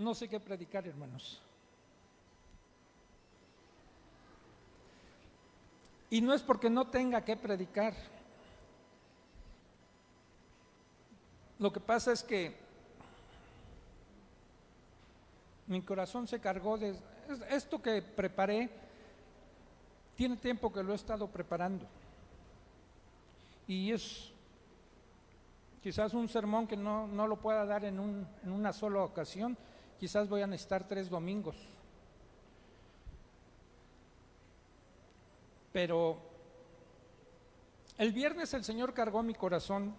No sé qué predicar, hermanos. Y no es porque no tenga que predicar. Lo que pasa es que mi corazón se cargó de esto que preparé. Tiene tiempo que lo he estado preparando. Y es quizás un sermón que no lo pueda dar en una sola ocasión. Quizás voy a necesitar 3 domingos. Pero el viernes el Señor cargó mi corazón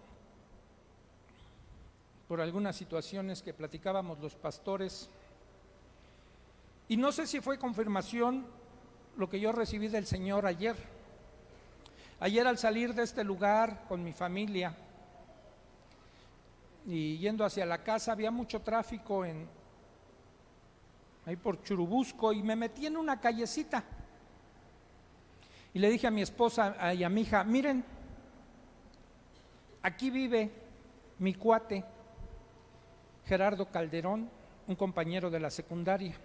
por algunas situaciones que platicábamos los pastores. Y no sé si fue confirmación lo que yo recibí del Señor ayer. Ayer al salir de este lugar con mi familia y yendo hacia la casa, había mucho tráfico ahí por Churubusco, y me metí en una callecita. Y le dije a mi esposa y a mi hija: miren, aquí vive mi cuate Gerardo Calderón, un compañero de la secundaria.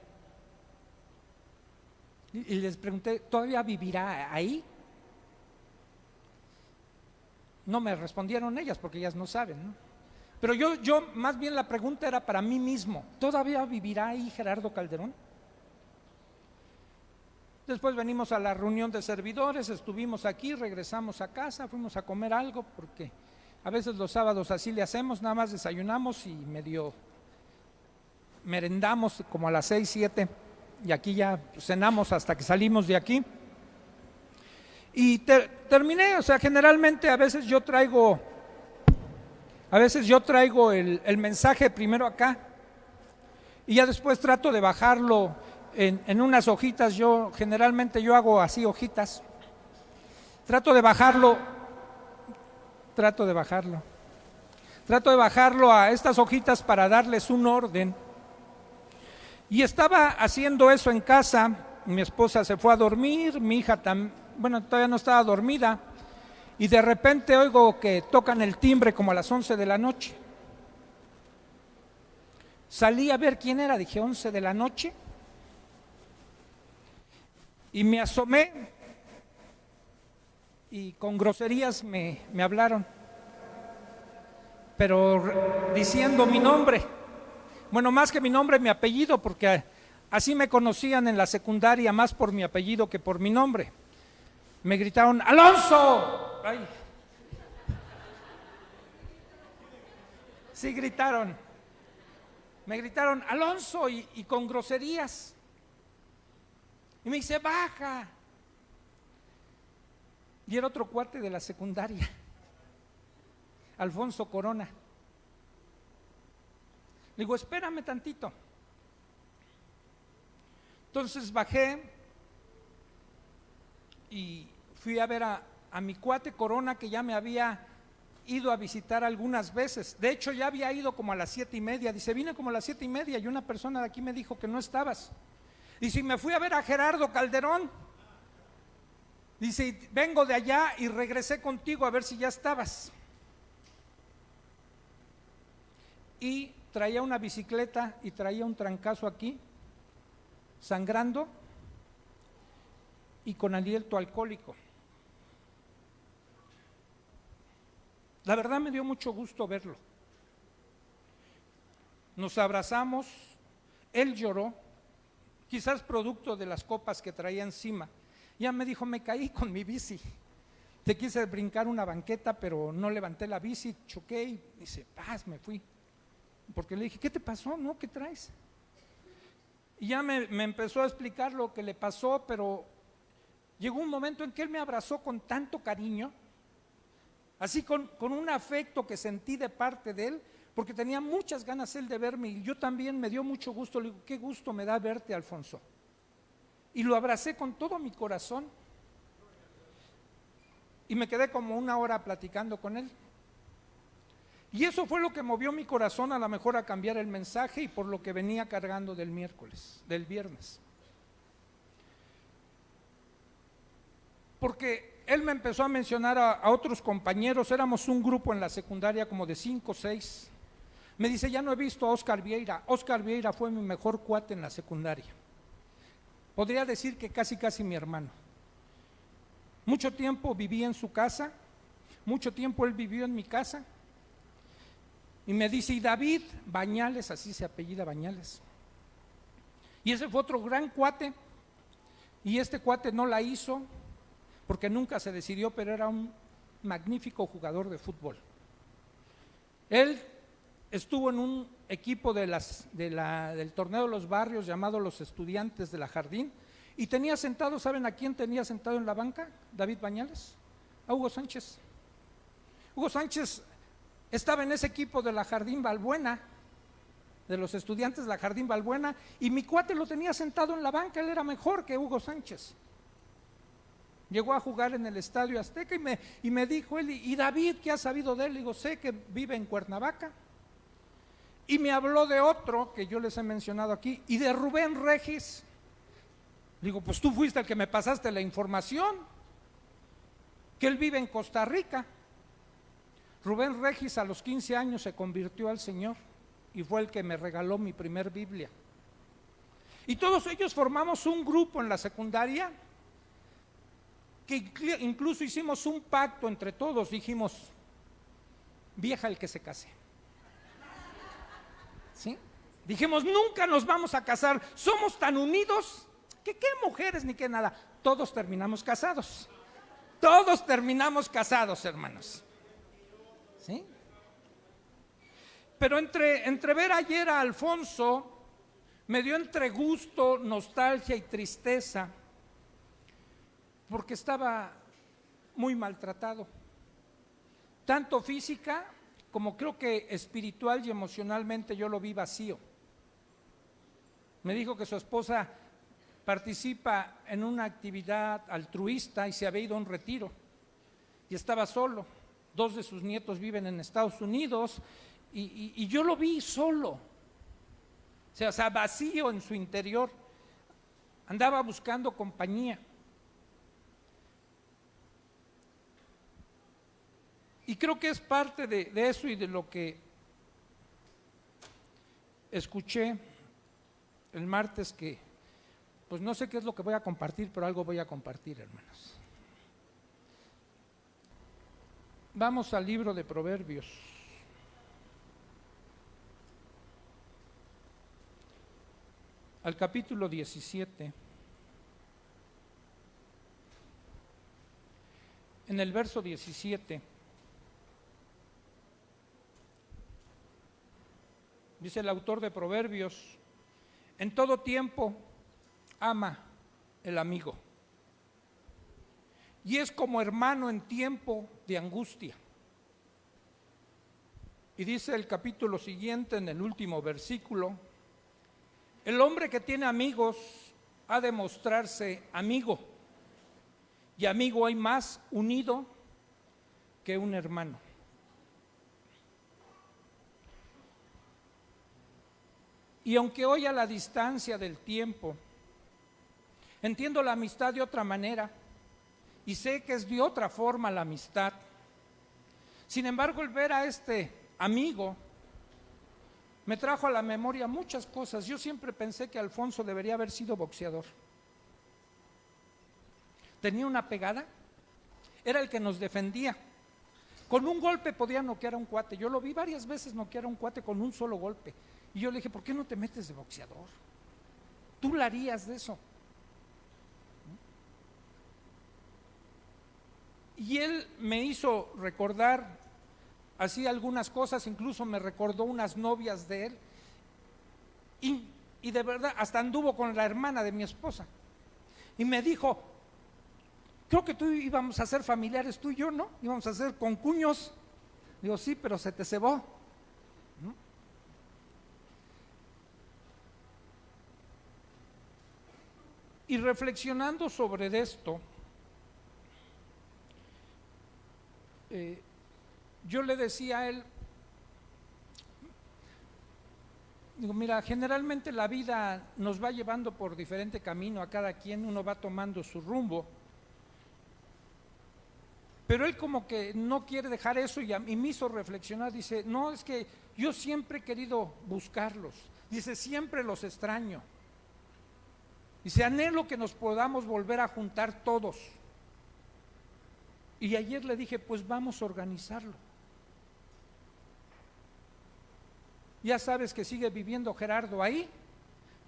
Y les pregunté: ¿todavía vivirá ahí? No me respondieron ellas porque ellas no saben, ¿no? Pero yo más bien la pregunta era para mí mismo: ¿todavía vivirá ahí Gerardo Calderón? Después venimos a la reunión de servidores, estuvimos aquí, regresamos a casa, fuimos a comer algo, porque a veces los sábados así le hacemos, nada más desayunamos y medio merendamos como a las 6, 7, y aquí ya cenamos hasta que salimos de aquí. Y terminé, o sea, generalmente a veces yo traigo el mensaje primero acá, y ya después trato de bajarlo en unas hojitas. Generalmente yo hago así hojitas, trato de bajarlo a estas hojitas para darles un orden. Y estaba haciendo eso en casa. Mi esposa se fue a dormir, mi hija todavía no estaba dormida, y de repente oigo que tocan el timbre como a las 11 de la noche. Salí a ver quién era, dije: 11 de la noche, y me asomé, y con groserías me hablaron, pero diciendo mi nombre. Bueno, más que mi nombre, mi apellido, porque así me conocían en la secundaria, más por mi apellido que por mi nombre. Me gritaron: ¡Alonso! Ay. Sí, me gritaron Alonso, y con groserías. Y me dice: baja. Y era otro cuate de la secundaria, Alfonso Corona. Le digo: espérame tantito. Entonces bajé y fui a ver a mi cuate Corona, que ya me había ido a visitar algunas veces. De hecho, ya había ido como a las 7:30. Dice: vine como a las 7:30 y una persona de aquí me dijo que no estabas. Dice: y me fui a ver a Gerardo Calderón. Dice: vengo de allá y regresé contigo a ver si ya estabas. Y traía una bicicleta y traía un trancazo aquí, sangrando y con aliento alcohólico. La verdad me dio mucho gusto verlo. Nos abrazamos, él lloró, quizás producto de las copas que traía encima. Ya me dijo: me caí con mi bici, te quise brincar una banqueta, pero no levanté la bici, choqué, y dice: paz, me fui. Porque le dije: ¿qué te pasó? ¿No? ¿Qué traes? Y ya me empezó a explicar lo que le pasó, pero llegó un momento en que él me abrazó con tanto cariño, así con un afecto que sentí de parte de él, porque tenía muchas ganas él de verme, y yo también. Me dio mucho gusto. Le digo: qué gusto me da verte, Alfonso. Y lo abracé con todo mi corazón, y me quedé como 1 hora platicando con él. Y eso fue lo que movió mi corazón a lo mejor a cambiar el mensaje, y por lo que venía cargando del viernes. Porque él me empezó a mencionar a otros compañeros. Éramos un grupo en la secundaria como de 5 o 6. Me dice, ya no he visto a Oscar Vieira. Oscar Vieira fue mi mejor cuate en la secundaria. Podría decir que casi mi hermano. Mucho tiempo viví en su casa, mucho tiempo él vivió en mi casa. Y me dice, y David Bañales, así se apellida Bañales. Y ese fue otro gran cuate. Y este cuate no la hizo porque nunca se decidió, pero era un magnífico jugador de fútbol. Él estuvo en un equipo del torneo de los barrios llamado los Estudiantes de la Jardín y tenía sentado, ¿saben a quién tenía sentado en la banca? David Bañales, a Hugo Sánchez. Hugo Sánchez estaba en ese equipo de la Jardín Balbuena, de los Estudiantes de la Jardín Balbuena, y mi cuate lo tenía sentado en la banca, él era mejor que Hugo Sánchez. Llegó a jugar en el Estadio Azteca y me dijo él, ¿y David qué ha sabido de él? Le digo, sé que vive en Cuernavaca. Y me habló de otro que yo les he mencionado aquí, y de Rubén Regis. Digo, pues tú fuiste el que me pasaste la información, que él vive en Costa Rica. Rubén Regis a los 15 años se convirtió al Señor y fue el que me regaló mi primer Biblia. Y todos ellos formamos un grupo en la secundaria que incluso hicimos un pacto entre todos, dijimos, vieja el que se case. ¿Sí? Dijimos, nunca nos vamos a casar, somos tan unidos que qué mujeres ni qué nada, todos terminamos casados. Todos terminamos casados, hermanos. ¿Sí? Pero entre ver ayer a Alfonso, me dio entre gusto, nostalgia y tristeza, porque estaba muy maltratado, tanto física como creo que espiritual y emocionalmente yo lo vi vacío. Me dijo que su esposa participa en una actividad altruista y se había ido a un retiro y estaba solo. 2 de sus nietos viven en Estados Unidos y yo lo vi solo, o sea, vacío en su interior. Andaba buscando compañía. Y creo que es parte de eso y de lo que escuché el martes, que pues no sé qué es lo que voy a compartir, pero algo voy a compartir, hermanos. Vamos al libro de Proverbios. Al capítulo 17. En el verso 17. Dice el autor de Proverbios, en todo tiempo ama el amigo, y es como hermano en tiempo de angustia. Y dice el capítulo siguiente, en el último versículo, el hombre que tiene amigos ha de mostrarse amigo, y amigo hay más unido que un hermano. Y aunque hoy a la distancia del tiempo entiendo la amistad de otra manera y sé que es de otra forma la amistad, sin embargo el ver a este amigo me trajo a la memoria muchas cosas. Yo siempre pensé que Alfonso debería haber sido boxeador. Tenía una pegada, era el que nos defendía. Con un golpe podía noquear a un cuate. Yo lo vi varias veces noquear a un cuate con un solo golpe. Y yo le dije, ¿por qué no te metes de boxeador? Tú la harías de eso. Y él me hizo recordar así algunas cosas, incluso me recordó unas novias de él. Y de verdad, hasta anduvo con la hermana de mi esposa. Y me dijo, creo que tú íbamos a ser familiares, tú y yo, ¿no? Íbamos a ser concuños. Digo, sí, pero se te cebó. Y reflexionando sobre esto, yo le decía a él, digo, mira, generalmente la vida nos va llevando por diferente camino, a cada quien uno va tomando su rumbo, Pero él como que no quiere dejar eso y me hizo reflexionar. Dice, no, es que yo siempre he querido buscarlos. Dice, siempre los extraño. Dice, anhelo que nos podamos volver a juntar todos. Y ayer le dije, pues vamos a organizarlo. Ya sabes que sigue viviendo Gerardo ahí.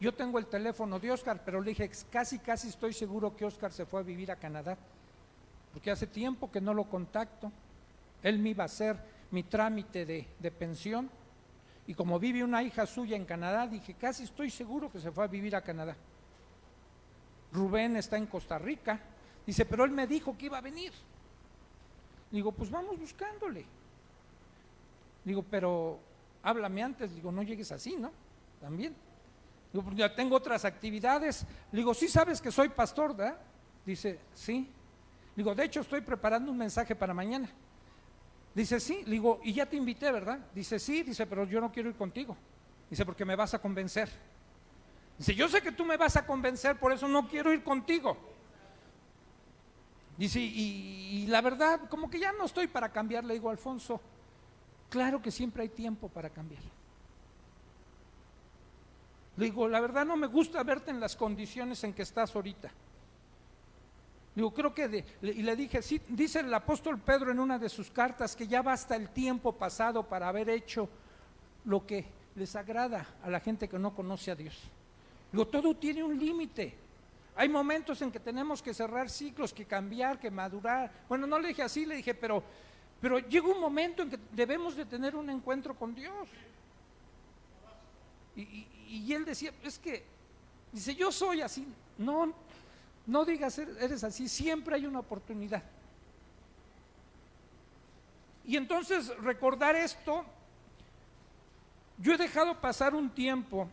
Yo tengo el teléfono de Óscar, pero le dije, casi estoy seguro que Óscar se fue a vivir a Canadá, porque hace tiempo que no lo contacto. Él me iba a hacer mi trámite de pensión, y como vive una hija suya en Canadá, dije, casi estoy seguro que se fue a vivir a Canadá. Rubén está en Costa Rica, dice, pero él me dijo que iba a venir. Digo, pues vamos buscándole. Digo, pero háblame antes. Digo, no llegues así, ¿no? También. Digo, porque ya tengo otras actividades. Digo, sí sabes que soy pastor, ¿verdad? Dice, sí. Digo, de hecho estoy preparando un mensaje para mañana. Dice, sí. Digo, y ya te invité, ¿verdad? Dice, sí. Dice, pero yo no quiero ir contigo. Dice, porque me vas a convencer. Dice, yo sé que tú me vas a convencer, por eso no quiero ir contigo. Dice, y la verdad, como que ya no estoy para cambiar. Le digo, Alfonso, claro que siempre hay tiempo para cambiar. Le digo, la verdad no me gusta verte en las condiciones en que estás ahorita. Digo, creo que, y le dije, sí, dice el apóstol Pedro en una de sus cartas que ya basta el tiempo pasado para haber hecho lo que les agrada a la gente que no conoce a Dios. Digo, todo tiene un límite. Hay momentos en que tenemos que cerrar ciclos, que cambiar, que madurar. Bueno, no le dije así, le dije, pero llega un momento en que debemos de tener un encuentro con Dios. Y él decía, es que, dice, yo soy así. No digas eres así, siempre hay una oportunidad. Y entonces recordar esto, yo he dejado pasar un tiempo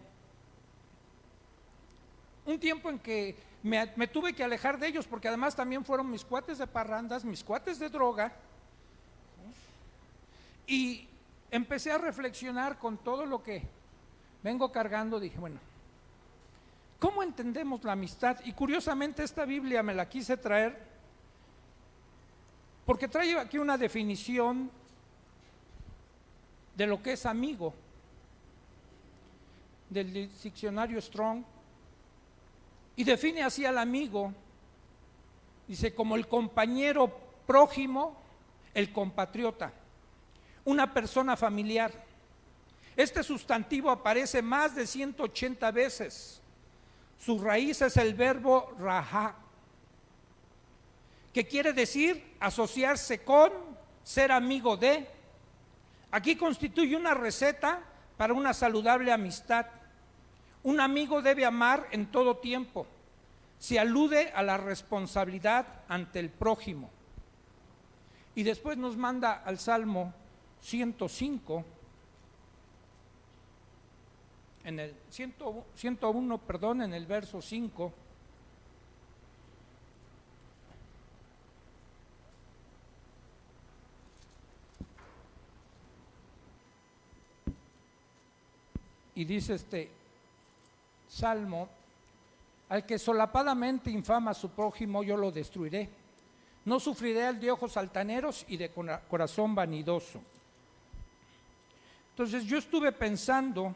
en que me tuve que alejar de ellos, porque además también fueron mis cuates de parrandas, mis cuates de droga, y empecé a reflexionar con todo lo que vengo cargando. Dije, bueno, ¿cómo entendemos la amistad? Y curiosamente esta Biblia me la quise traer porque trae aquí una definición de lo que es amigo, del diccionario Strong. Y define así al amigo, dice, como el compañero prójimo, el compatriota, una persona familiar. Este sustantivo aparece más de 180 veces. Su raíz es el verbo rajá, que quiere decir asociarse con, ser amigo de. Aquí constituye una receta para una saludable amistad. Un amigo debe amar en todo tiempo. Se alude a la responsabilidad ante el prójimo. Y después nos manda al Salmo 105, en el 101, en el verso 5. Y dice este Salmo, al que solapadamente infama a su prójimo, yo lo destruiré. No sufriré al de ojos altaneros y de corazón vanidoso. Entonces yo estuve pensando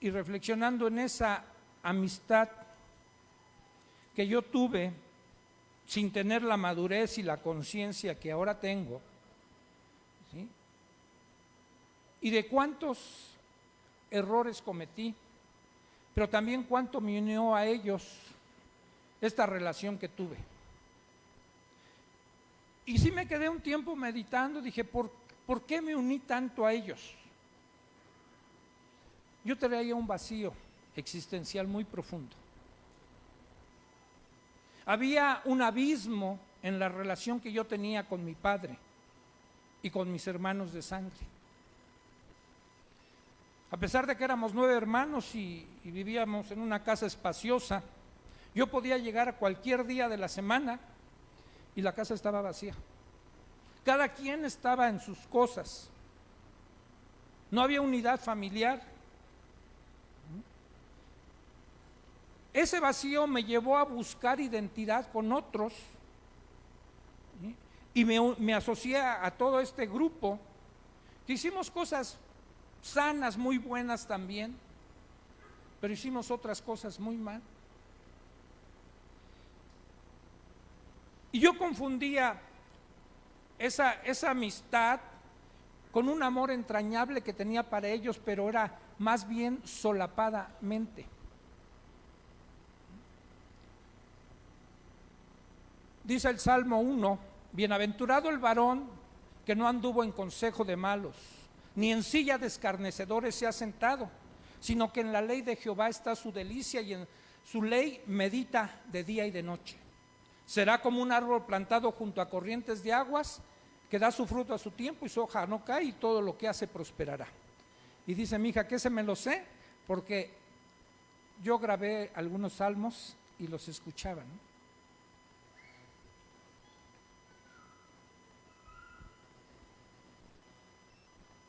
y reflexionando en esa amistad que yo tuve sin tener la madurez y la conciencia que ahora tengo, ¿sí? Y de cuántos errores cometí, pero también cuánto me unió a ellos esta relación que tuve. Y sí me quedé un tiempo meditando, dije, ¿por qué me uní tanto a ellos? Yo traía un vacío existencial muy profundo. Había un abismo en la relación que yo tenía con mi padre y con mis hermanos de sangre. A pesar de que éramos 9 hermanos y vivíamos en una casa espaciosa, yo podía llegar a cualquier día de la semana y la casa estaba vacía. Cada quien estaba en sus cosas. No había unidad familiar. ese vacío me llevó a buscar identidad con otros, ¿sí? Y me asocié a todo este grupo, que hicimos cosas sanas, muy buenas también, pero hicimos otras cosas muy mal. Y yo confundía esa amistad con un amor entrañable que tenía para ellos, pero era más bien solapadamente. Dice el Salmo 1, bienaventurado el varón que no anduvo en consejo de malos, ni en silla de escarnecedores se ha sentado, sino que en la ley de Jehová está su delicia y en su ley medita de día y de noche. Será como un árbol plantado junto a corrientes de aguas, que da su fruto a su tiempo y su hoja no cae y todo lo que hace prosperará. Y dice mi hija que ese me lo sé porque yo grabé algunos salmos y los escuchaba, ¿no?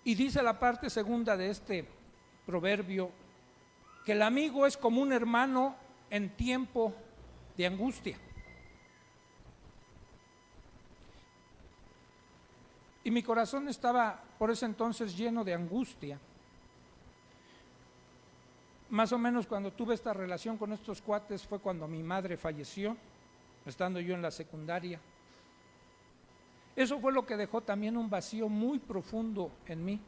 Y dice la parte segunda de este proverbio que el amigo es como un hermano en tiempo de angustia. Y mi corazón estaba por ese entonces lleno de angustia. Más o menos cuando tuve esta relación con estos cuates fue cuando mi madre falleció, estando yo en la secundaria. Eso fue lo que dejó también un vacío muy profundo en mí.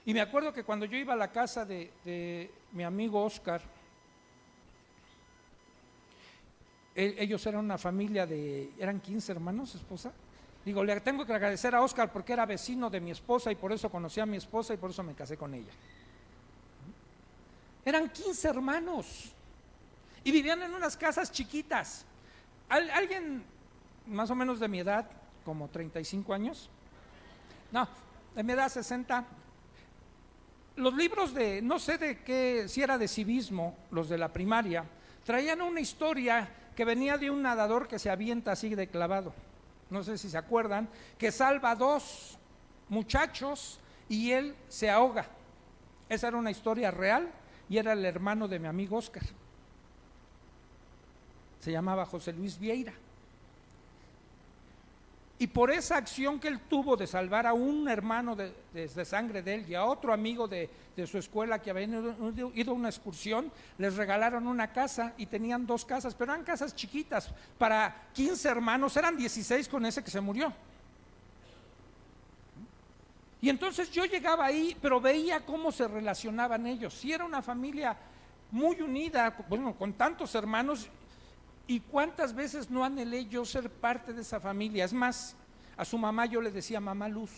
Y me acuerdo que cuando yo iba a la casa de mi amigo Oscar, ellos eran una familia eran 15 hermanos, esposa. Digo, le tengo que agradecer a Oscar porque era vecino de mi esposa y por eso conocí a mi esposa y por eso me casé con ella. Eran 15 hermanos y vivían en unas casas chiquitas. Alguien más o menos de mi edad, como 35 años, no, de mi edad 60, los libros no sé de qué, si era de civismo, los de la primaria, traían una historia que venía de un nadador que se avienta así de clavado. No sé si se acuerdan, que salva a 2 muchachos y él se ahoga. Esa era una historia real y era el hermano de mi amigo Oscar. Se llamaba José Luis Vieira. Y por esa acción que él tuvo de salvar a un hermano de sangre de él y a otro amigo de su escuela que habían ido a una excursión, les regalaron una casa y tenían 2 casas, pero eran casas chiquitas, para 15 hermanos, eran 16 con ese que se murió. Y entonces yo llegaba ahí, pero veía cómo se relacionaban ellos. Sí, era una familia muy unida, bueno, con tantos hermanos. ¿Y cuántas veces no anhelé yo ser parte de esa familia? Es más, a su mamá yo le decía mamá Luz.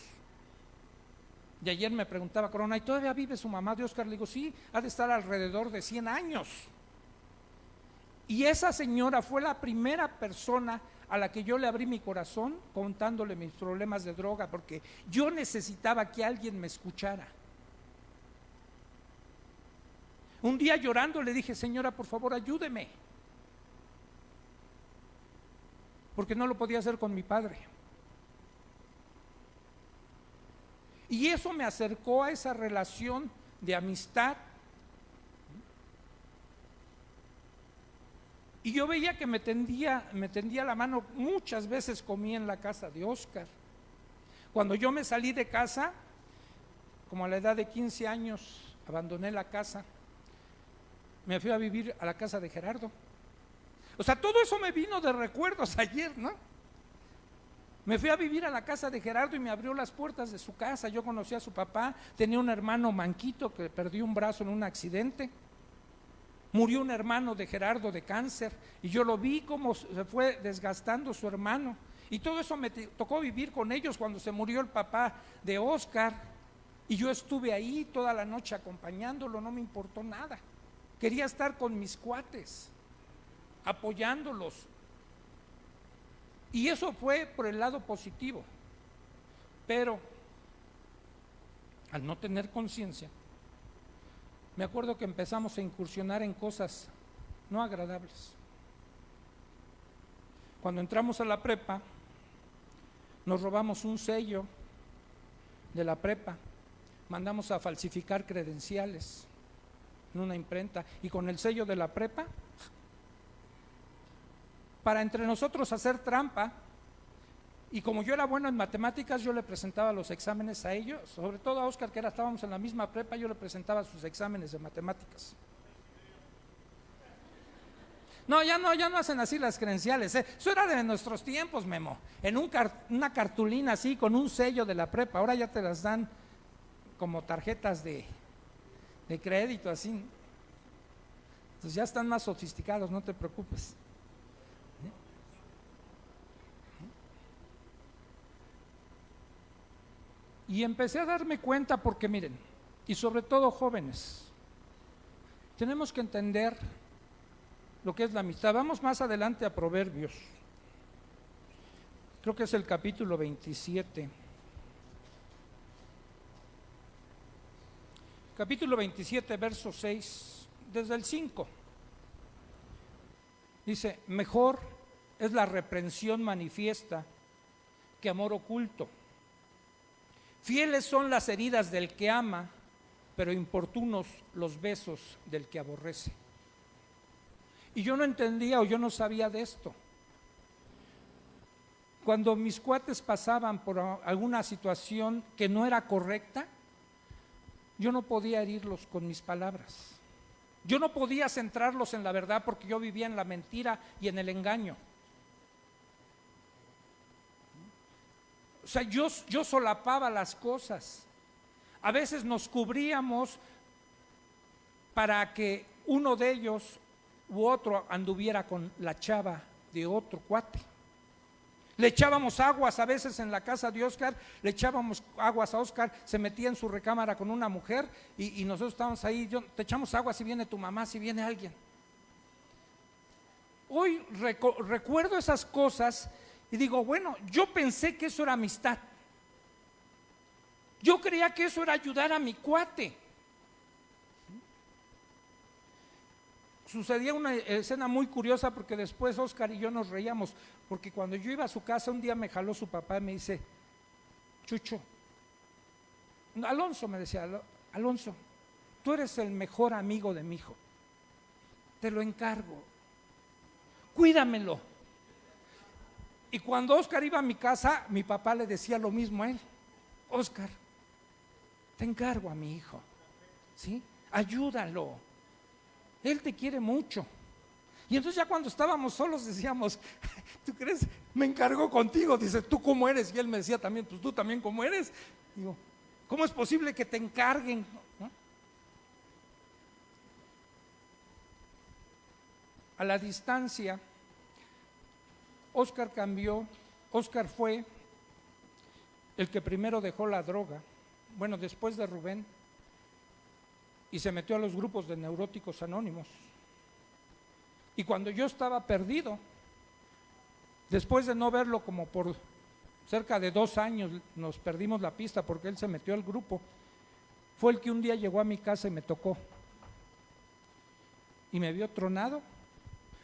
Y ayer me preguntaba Corona, ¿y todavía vive su mamá de Oscar? Le digo, sí, ha de estar alrededor de 100 años. Y esa señora fue la primera persona a la que yo le abrí mi corazón contándole mis problemas de droga, porque yo necesitaba que alguien me escuchara. Un día llorando le dije, señora, por favor, ayúdeme, porque no lo podía hacer con mi padre. Y eso me acercó a esa relación de amistad. Y yo veía que me tendía la mano. Muchas veces comí en la casa de Oscar. Cuando yo me salí de casa, como a la edad de 15 años, abandoné la casa, me fui a vivir a la casa de Gerardo. O sea, todo eso me vino de recuerdos ayer, ¿no? Me fui a vivir a la casa de Gerardo y me abrió las puertas de su casa. Yo conocí a su papá, tenía un hermano manquito que perdió un brazo en un accidente. Murió un hermano de Gerardo de cáncer y yo lo vi cómo se fue desgastando su hermano. Y todo eso me tocó vivir con ellos cuando se murió el papá de Oscar. Y yo estuve ahí toda la noche acompañándolo, no me importó nada. Quería estar con mis cuates, apoyándolos. Y eso fue por el lado positivo. Pero al no tener conciencia, me acuerdo que empezamos a incursionar en cosas no agradables. Cuando entramos a la prepa, nos robamos un sello de la prepa, mandamos a falsificar credenciales, en una imprenta y con el sello de la prepa, para entre nosotros hacer trampa. Y como yo era bueno en matemáticas, yo le presentaba los exámenes a ellos, sobre todo a Oscar, que estábamos en la misma prepa, yo le presentaba sus exámenes de matemáticas. No, ya no hacen así las credenciales, ¿eh? Eso era de nuestros tiempos, Memo, en una cartulina así, con un sello de la prepa. Ahora ya te las dan como tarjetas de crédito, así. Entonces ya están más sofisticados, no te preocupes. Y empecé a darme cuenta porque miren, y sobre todo jóvenes, tenemos que entender lo que es la amistad. Vamos más adelante a Proverbios, creo que es el capítulo 27. Capítulo 27, verso 6, desde el 5. Dice, mejor es la reprensión manifiesta que amor oculto. Fieles son las heridas del que ama, pero importunos los besos del que aborrece. Y yo no entendía o yo no sabía de esto. Cuando mis cuates pasaban por alguna situación que no era correcta, yo no podía herirlos con mis palabras. Yo no podía centrarlos en la verdad porque yo vivía en la mentira y en el engaño. O sea, yo solapaba las cosas. A veces nos cubríamos para que uno de ellos u otro anduviera con la chava de otro cuate. Le echábamos aguas a veces en la casa de Oscar, le echábamos aguas a Oscar, se metía en su recámara con una mujer y nosotros estábamos ahí, te echamos agua si viene tu mamá, si viene alguien. Hoy recuerdo esas cosas y digo, bueno, yo pensé que eso era amistad. Yo creía que eso era ayudar a mi cuate. Sucedía una escena muy curiosa porque después Oscar y yo nos reíamos, porque cuando yo iba a su casa un día me jaló su papá y me dice, Chucho, Alonso me decía, Alonso, tú eres el mejor amigo de mi hijo, te lo encargo, cuídamelo. Y cuando Oscar iba a mi casa, mi papá le decía lo mismo a él, Oscar, te encargo a mi hijo, ¿sí? Ayúdalo, él te quiere mucho. Y entonces ya cuando estábamos solos decíamos, ¿tú crees? Me encargó contigo, dice, ¿tú cómo eres? Y él me decía también, pues tú también cómo eres. Digo, ¿cómo es posible que te encarguen? ¿No? A la distancia, Oscar cambió, Oscar fue el que primero dejó la droga, bueno, después de Rubén, y se metió a los grupos de neuróticos anónimos. Y cuando yo estaba perdido, después de no verlo como por cerca de 2 años, nos perdimos la pista porque él se metió al grupo, fue el que un día llegó a mi casa y me tocó. Y me vio tronado,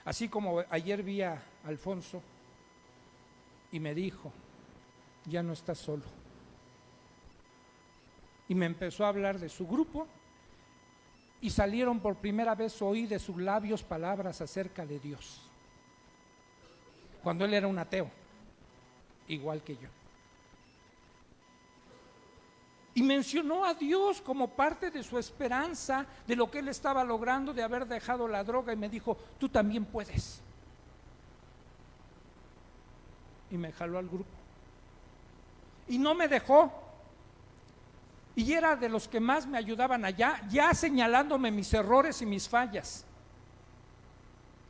así como ayer vi a Alfonso, y me dijo, ya no estás solo. Y me empezó a hablar de su grupo, y salieron por primera vez, oí de sus labios palabras acerca de Dios, cuando él era un ateo, igual que yo. Y mencionó a Dios como parte de su esperanza, de lo que él estaba logrando, de haber dejado la droga, y me dijo, tú también puedes. Y me jaló al grupo. Y no me dejó. Y era de los que más me ayudaban allá, ya señalándome mis errores y mis fallas,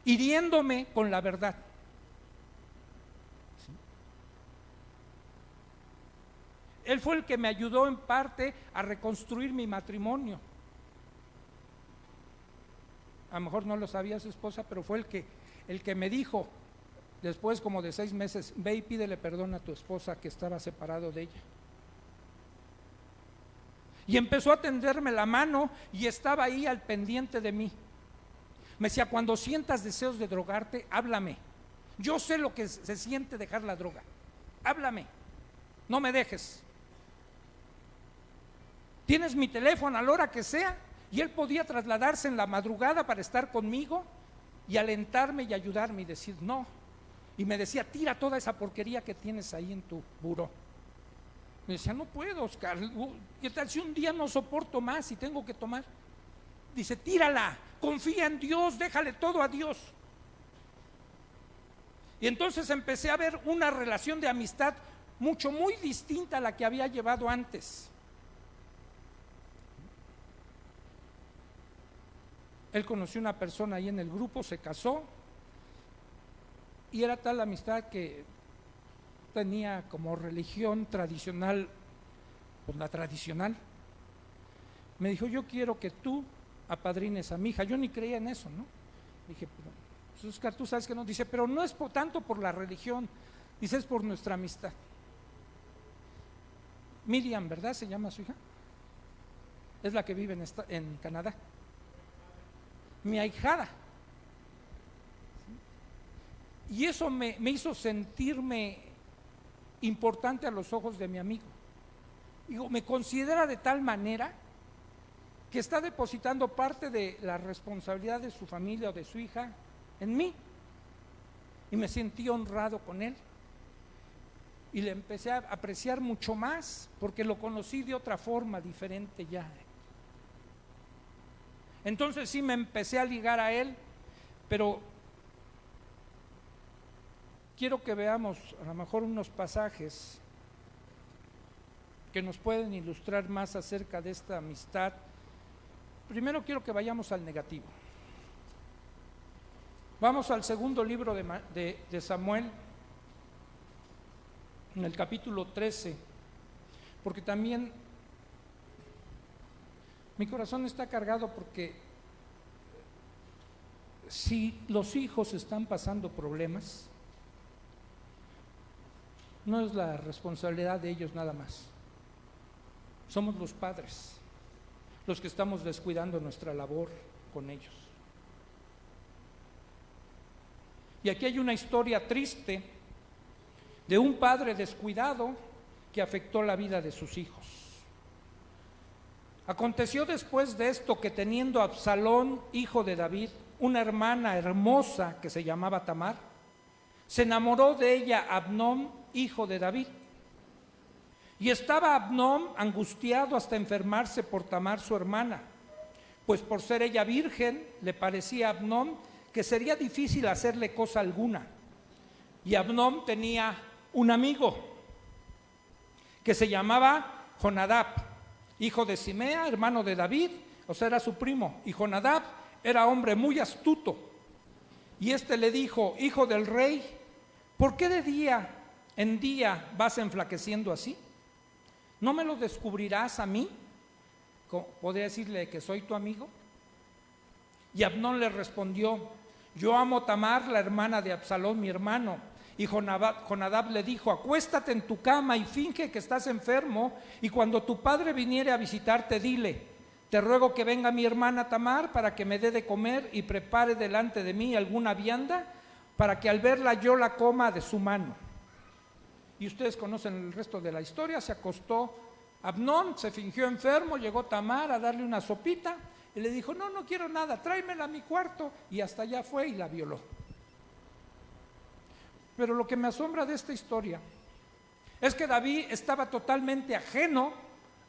hiriéndome con la verdad. ¿Sí? Él fue el que me ayudó en parte a reconstruir mi matrimonio. A lo mejor no lo sabía su esposa, pero fue el que me dijo, después como de 6 meses, ve y pídele perdón a tu esposa que estaba separado de ella. Y empezó a tenderme la mano y estaba ahí al pendiente de mí. Me decía, cuando sientas deseos de drogarte, háblame. Yo sé lo que se siente dejar la droga. Háblame, no me dejes. Tienes mi teléfono a la hora que sea Y él podía trasladarse en la madrugada para estar conmigo y alentarme y ayudarme y decir no. Y me decía, tira toda esa porquería que tienes ahí en tu buró. Me decía, no puedo, Oscar, ¿qué tal si un día no soporto más y tengo que tomar? Dice, tírala, confía en Dios, déjale todo a Dios. Y entonces empecé a ver una relación de amistad muy distinta a la que había llevado antes. Él conoció una persona ahí en el grupo, se casó, y era tal la amistad que tenía como religión tradicional, pues la tradicional. Me dijo, yo quiero que tú apadrines a mi hija. Yo ni creía en eso, ¿no? Dije, pero pues, Oscar, tú sabes que no. Dice, pero no es tanto por la religión, dice, es por nuestra amistad. Miriam, ¿verdad? ¿Se llama su hija? Es la que vive en Canadá. Mi ahijada. Y eso me hizo sentirme importante a los ojos de mi amigo. Digo, me considera de tal manera que está depositando parte de la responsabilidad de su familia o de su hija en mí. Y me sentí honrado con él. Y le empecé a apreciar mucho más, porque lo conocí de otra forma, diferente ya. Entonces sí me empecé a ligar a él, pero quiero que veamos a lo mejor unos pasajes que nos pueden ilustrar más acerca de esta amistad. Primero quiero que vayamos al negativo. Vamos al segundo libro de Samuel, en el capítulo 13, porque también mi corazón está cargado, porque si los hijos están pasando problemas, no es la responsabilidad de ellos nada más. Somos los padres los que estamos descuidando nuestra labor con ellos. Y aquí hay una historia triste de un padre descuidado que afectó la vida de sus hijos. Aconteció después de esto que, teniendo Absalón, hijo de David, una hermana hermosa que se llamaba Tamar, se enamoró de ella Amnón, hijo de David. Y estaba Amnón angustiado hasta enfermarse por Tamar, su hermana, pues por ser ella virgen, le parecía a Amnón que sería difícil hacerle cosa alguna. Y Amnón tenía un amigo que se llamaba Jonadab, hijo de Simea, hermano de David, o sea, era su primo. Y Jonadab era hombre muy astuto. Y este le dijo, hijo del rey, ¿por qué de día en día vas enflaqueciendo así? ¿No me lo descubrirás a mí? ¿Podría decirle que soy tu amigo? Y Amnón le respondió, yo amo a Tamar, la hermana de Absalón, mi hermano. Y Jonadab le dijo, acuéstate en tu cama y finge que estás enfermo, y cuando tu padre viniere a visitarte, dile, te ruego que venga mi hermana Tamar para que me dé de comer y prepare delante de mí alguna vianda, para que al verla yo la coma de su mano. Y ustedes conocen el resto de la historia. Se acostó Amnón, se fingió enfermo, llegó Tamar a darle una sopita y le dijo, no quiero nada, tráemela a mi cuarto, y hasta allá fue y la violó. Pero lo que me asombra de esta historia es que David estaba totalmente ajeno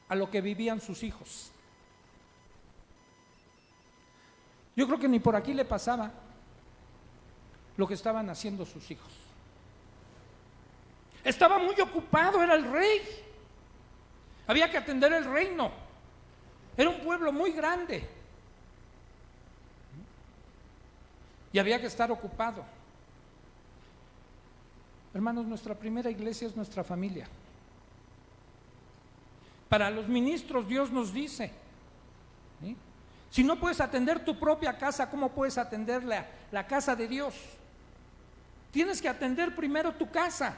a lo que vivían sus hijos. Yo creo que ni por aquí le pasaba lo que estaban haciendo sus hijos. Estaba muy ocupado, era el rey. Había que atender el reino. Era un pueblo muy grande. Y había que estar ocupado. Hermanos, nuestra primera iglesia es nuestra familia. Para los ministros Dios nos dice, ¿sí?, si no puedes atender tu propia casa, ¿cómo puedes atender la casa de Dios? Tienes que atender primero tu casa.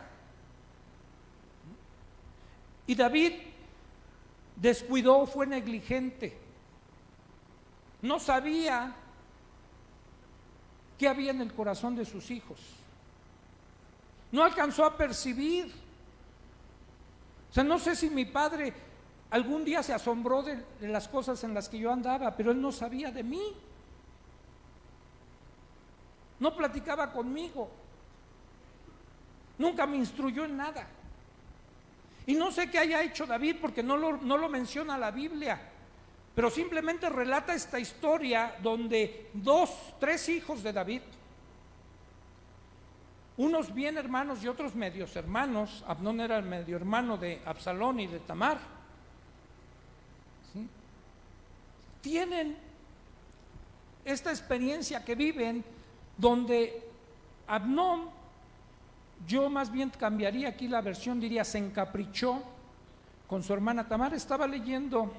Y David descuidó, fue negligente. No sabía qué había en el corazón de sus hijos. No alcanzó a percibir. O sea, no sé si mi padre algún día se asombró de las cosas en las que yo andaba, pero él no sabía de mí. No platicaba conmigo. Nunca me instruyó en nada. Y no sé qué haya hecho David, porque no lo menciona la Biblia, pero simplemente relata esta historia donde 3 hijos de David, unos bien hermanos y otros medios hermanos, Amnón era el medio hermano de Absalón y de Tamar, ¿sí?, tienen esta experiencia que viven donde Amnón, yo más bien cambiaría aquí la versión, diría se encaprichó con su hermana Tamar. Estaba leyendo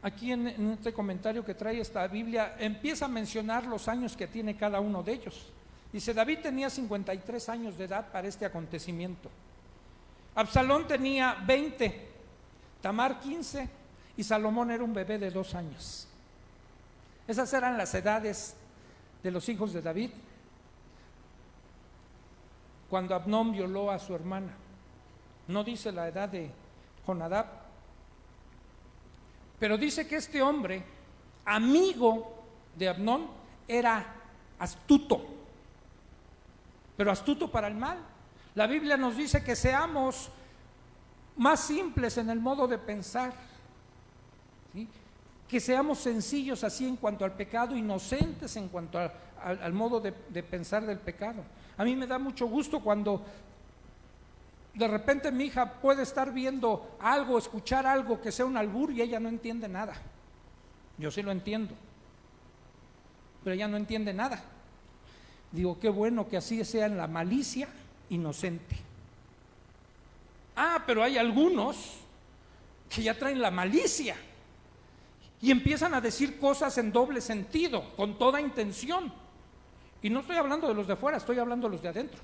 aquí en este comentario que trae esta Biblia, empieza a mencionar los años que tiene cada uno de ellos. Dice, David tenía 53 años de edad para este acontecimiento. Absalón tenía 20, Tamar 15 y Salomón era un bebé de 2 años. Esas eran las edades de los hijos de David cuando Amnón violó a su hermana. No dice la edad de Jonadab, pero dice que este hombre, amigo de Amnón, era astuto, pero astuto para el mal. La Biblia nos dice que seamos más simples en el modo de pensar, ¿sí?, que seamos sencillos así en cuanto al pecado, inocentes en cuanto al modo de pensar del pecado. A mí me da mucho gusto cuando de repente mi hija puede estar viendo algo, escuchar algo que sea un albur y ella no entiende nada. Yo sí lo entiendo, pero ella no entiende nada. Digo, qué bueno que así sea en la malicia inocente. Pero hay algunos que ya traen la malicia y empiezan a decir cosas en doble sentido, con toda intención. Y no estoy hablando de los de afuera, estoy hablando de los de adentro.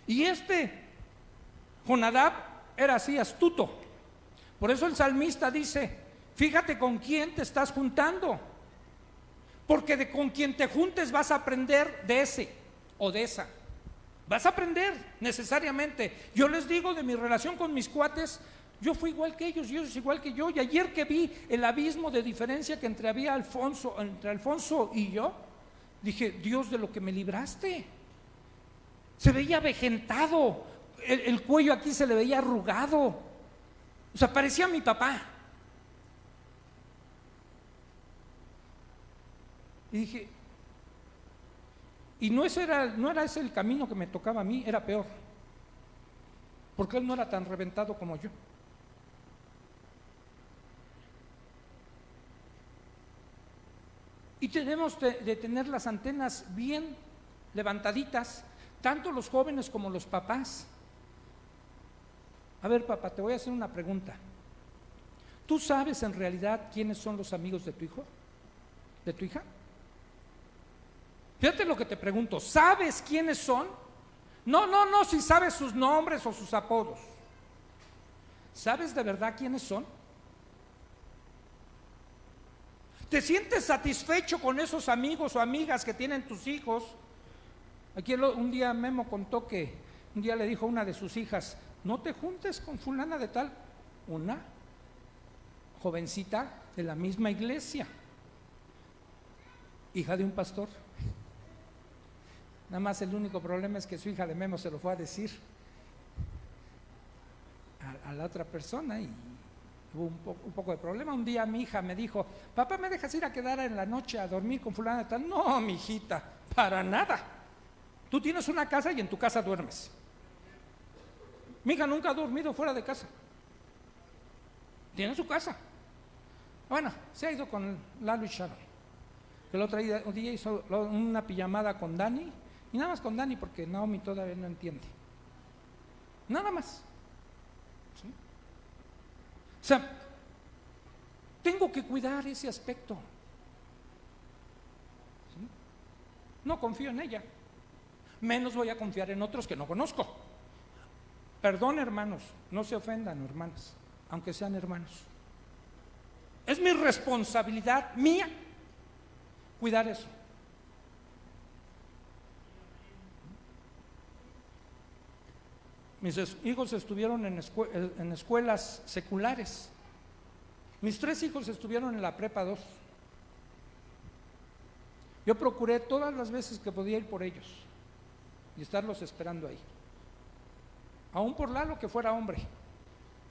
Y Jonadab era así, astuto. Por eso el salmista dice, fíjate con quién te estás juntando, porque con quien te juntes vas a aprender de ese o de esa. Vas a aprender necesariamente. Yo les digo de mi relación con mis cuates, yo fui igual que ellos y ellos igual que yo. Y ayer que vi el abismo de diferencia que entre Alfonso y yo, dije, Dios, de lo que me libraste. Se veía avejentado, el cuello aquí se le veía arrugado, o sea, parecía mi papá. Y dije, y no era ese el camino que me tocaba a mí, era peor, porque él no era tan reventado como yo. Y tenemos de tener las antenas bien levantaditas, tanto los jóvenes como los papás. A ver, papá, te voy a hacer una pregunta. ¿Tú sabes en realidad quiénes son los amigos de tu hijo? ¿De tu hija? Fíjate lo que te pregunto, ¿sabes quiénes son? No, si sabes sus nombres o sus apodos. ¿Sabes de verdad quiénes son? ¿Te sientes satisfecho con esos amigos o amigas que tienen tus hijos? Aquí un día Memo contó que un día le dijo a una de sus hijas, no te juntes con fulana de tal, una jovencita de la misma iglesia, hija de un pastor. Nada más el único problema es que su hija de Memo se lo fue a decir a la otra persona y hubo un poco de problema. Un día mi hija me dijo, papá, ¿me dejas ir a quedar en la noche a dormir con fulana de tal? No, mi hijita, para nada. Tú tienes una casa y en tu casa duermes. Mi hija nunca ha dormido fuera de casa. Tiene su casa. Bueno, se ha ido con Lalo y Sharon. El otro día hizo una pijamada con Dani, y nada más con Dani porque Naomi todavía no entiende. Nada más. ¿Sí? O sea, tengo que cuidar ese aspecto. ¿Sí? No confío en ella. Menos voy a confiar en otros que no conozco. Perdón, hermanos, no se ofendan, hermanas, aunque sean hermanos. Es mi responsabilidad mía cuidar eso. Mis hijos estuvieron en escuelas seculares. Mis 3 hijos estuvieron en la prepa 2. Yo procuré todas las veces que podía ir por ellos y estarlos esperando ahí. Aún por Lalo, que fuera hombre.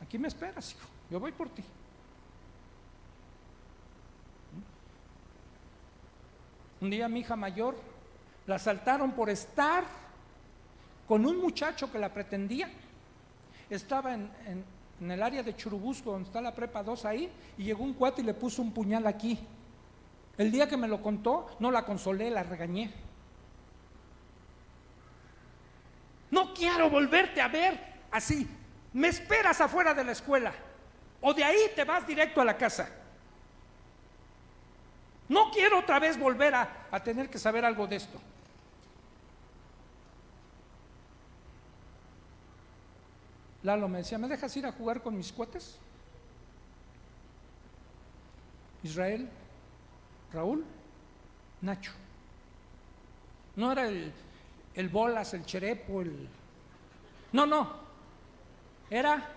Aquí me esperas, hijo, yo voy por ti. Un día mi hija mayor la asaltaron por estar con un muchacho que la pretendía. Estaba en el área de Churubusco, donde está la prepa 2 ahí, y llegó un cuate y le puso un puñal aquí. El día que me lo contó, no la consolé, la regañé. No quiero volverte a ver así. Me esperas afuera de la escuela o de ahí te vas directo a la casa. No quiero otra vez volver a tener que saber algo de esto. Lalo me decía, ¿me dejas ir a jugar con mis cuates? Israel, Raúl, Nacho. No era el Bolas, el Cherepo, No. Era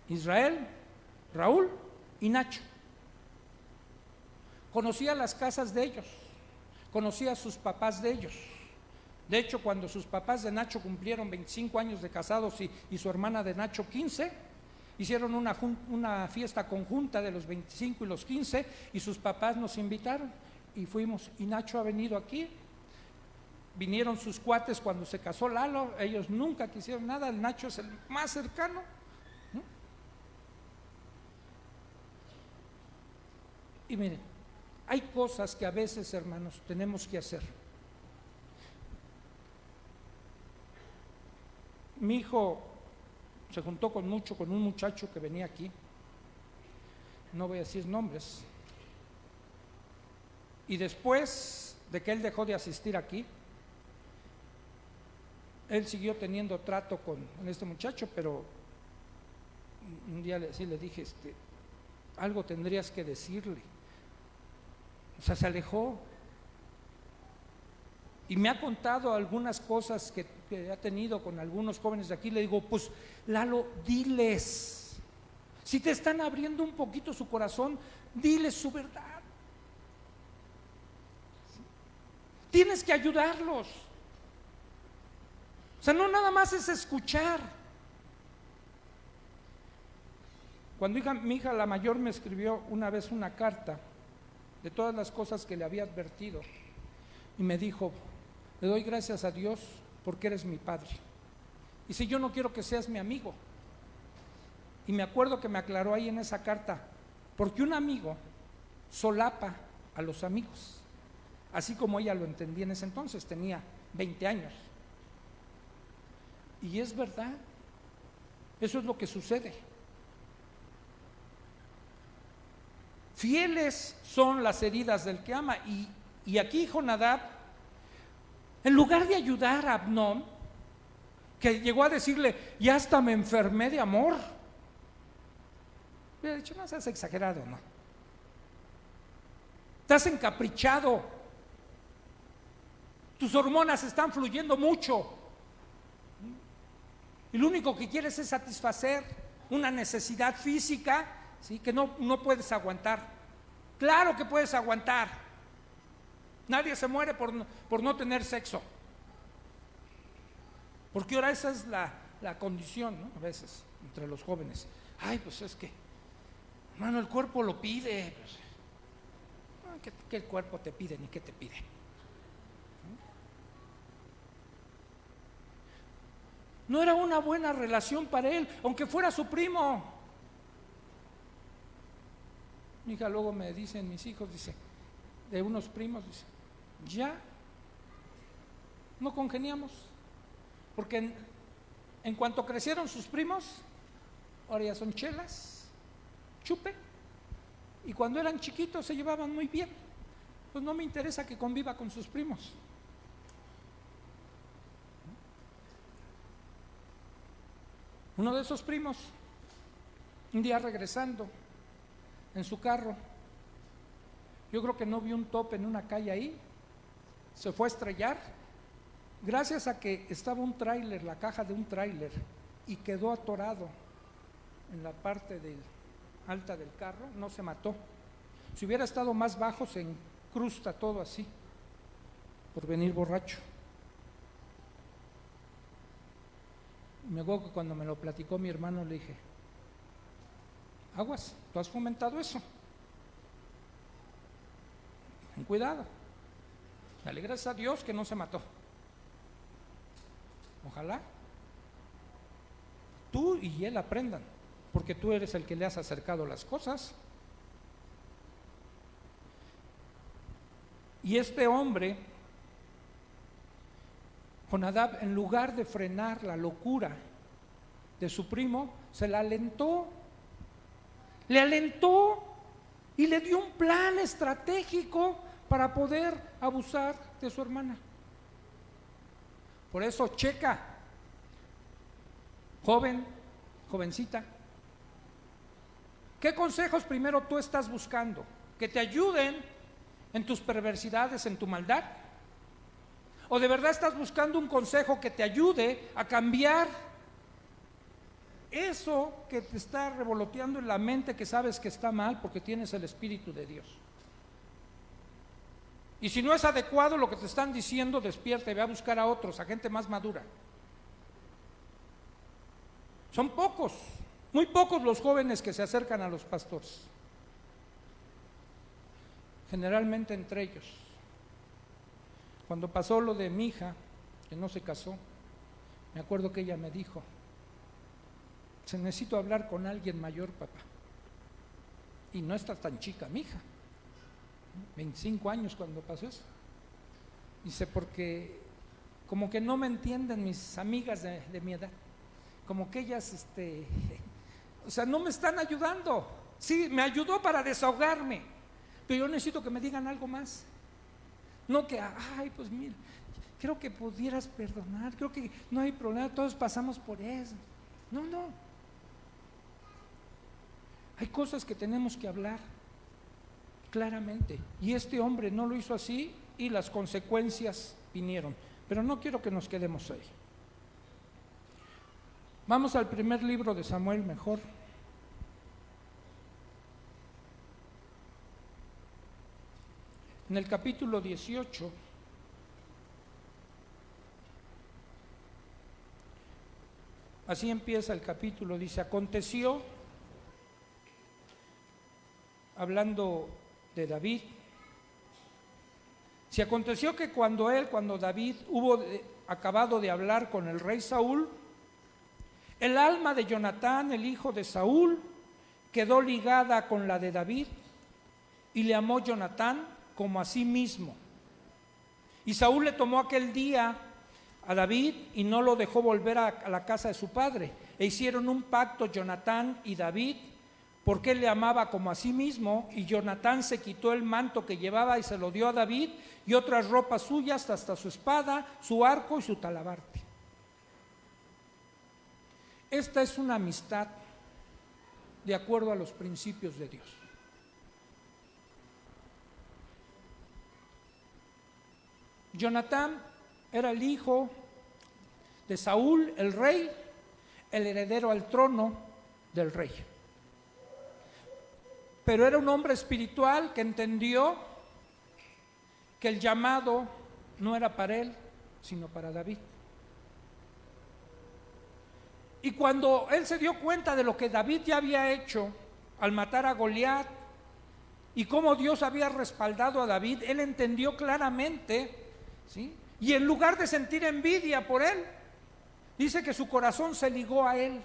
Israel, Raúl y Nacho. Conocía las casas de ellos, conocía a sus papás de ellos. De hecho, cuando sus papás de Nacho cumplieron 25 años de casados y su hermana de Nacho 15, hicieron una fiesta conjunta de los 25 y los 15 y sus papás nos invitaron y fuimos. Y Nacho ha venido aquí, vinieron sus cuates cuando se casó Lalo, ellos nunca quisieron nada, el Nacho es el más cercano, ¿no? Y miren, hay cosas que a veces, hermanos, tenemos que hacer. Mi hijo se juntó con un muchacho que venía aquí, no voy a decir nombres, y después de que él dejó de asistir aquí, él siguió teniendo trato con este muchacho, pero un día sí le dije, algo tendrías que decirle. O sea, se alejó. Y me ha contado algunas cosas que ha tenido con algunos jóvenes de aquí. Le digo, pues Lalo, diles. Si te están abriendo un poquito su corazón, diles su verdad. Tienes que ayudarlos. O sea, no nada más es escuchar. Cuando mi hija la mayor me escribió una vez una carta de todas las cosas que le había advertido y me dijo, le doy gracias a Dios porque eres mi padre. Y si yo no quiero que seas mi amigo. Y me acuerdo que me aclaró ahí en esa carta, porque un amigo solapa a los amigos, así como ella lo entendía en ese entonces, tenía 20 años. Y es verdad, eso es lo que sucede. Fieles son las heridas del que ama. Y aquí Jonadab, en lugar de ayudar a Abnón, que llegó a decirle, ya hasta me enfermé de amor, hubiera dicho, no seas exagerado, no. Estás encaprichado, tus hormonas están fluyendo mucho y lo único que quieres es satisfacer una necesidad física, ¿sí? Que no puedes aguantar. Claro que puedes aguantar. Nadie se muere por no tener sexo, porque ahora esa es la condición, ¿no? A veces entre los jóvenes. Ay, pues es que, hermano, el cuerpo lo pide. Pues, ¿qué el cuerpo te pide ni qué te pide? No era una buena relación para él, aunque fuera su primo. Mi hija luego me dicen, mis hijos, dice, de unos primos, dice, ya no congeniamos, porque en cuanto crecieron sus primos, ahora ya son chelas, chupe, y cuando eran chiquitos se llevaban muy bien. Pues no me interesa que conviva con sus primos. Uno de esos primos, un día regresando en su carro, yo creo que no vio un tope en una calle ahí, se fue a estrellar Gracias a que estaba un tráiler, la caja de un tráiler, y quedó atorado en la parte alta del carro, no se mató. Si hubiera estado más bajo, se incrusta todo así, por venir borracho. Me acuerdo que cuando me lo platicó mi hermano le dije, aguas, tú has fomentado eso. Ten cuidado. Dale gracias a Dios que no se mató. Ojalá tú y él aprendan, porque tú eres el que le has acercado las cosas. Y este hombre, Jonadab, en lugar de frenar la locura de su primo, se la alentó, le alentó y le dio un plan estratégico para poder abusar de su hermana. Por eso checa, joven, jovencita, ¿qué consejos primero tú estás buscando? ¿Que te ayuden en tus perversidades, en tu maldad? ¿O de verdad estás buscando un consejo que te ayude a cambiar eso que te está revoloteando en la mente, que sabes que está mal porque tienes el Espíritu de Dios? Y si no es adecuado lo que te están diciendo, despierta y ve a buscar a otros, a gente más madura. Son pocos, muy pocos los jóvenes que se acercan a los pastores, generalmente entre ellos. Cuando pasó lo de mi hija, que no se casó, me acuerdo que ella me dijo, se necesito hablar con alguien mayor, papá. Y no está tan chica mi hija, 25 años cuando pasó eso. Dice, porque como que no me entienden mis amigas de mi edad, como que ellas, o sea, no me están ayudando. Sí, me ayudó para desahogarme, pero yo necesito que me digan algo más. No que, ay, pues mira, creo que pudieras perdonar, creo que no hay problema, todos pasamos por eso. No, no. Hay cosas que tenemos que hablar claramente. Y este hombre no lo hizo así y las consecuencias vinieron. Pero no quiero que nos quedemos ahí. Vamos al primer libro de Samuel mejor. En el capítulo 18, así empieza el capítulo, dice, aconteció, hablando de David, si aconteció que cuando David hubo acabado de hablar con el rey Saúl, el alma de Jonatán, el hijo de Saúl, quedó ligada con la de David, y le amó Jonatán como a sí mismo. Y Saúl le tomó aquel día a David y no lo dejó volver a la casa de su padre. E hicieron un pacto Jonatán y David, porque él le amaba como a sí mismo, y Jonatán se quitó el manto que llevaba y se lo dio a David, y otras ropas suyas, hasta su espada, su arco y su talabarte. Esta es una amistad de acuerdo a los principios de Dios. Jonatán era el hijo de Saúl, el rey, el heredero al trono del rey. Pero era un hombre espiritual que entendió que el llamado no era para él, sino para David. Y cuando él se dio cuenta de lo que David ya había hecho al matar a Goliat y cómo Dios había respaldado a David, él entendió claramente, ¿sí? Y en lugar de sentir envidia por él, dice que su corazón se ligó a él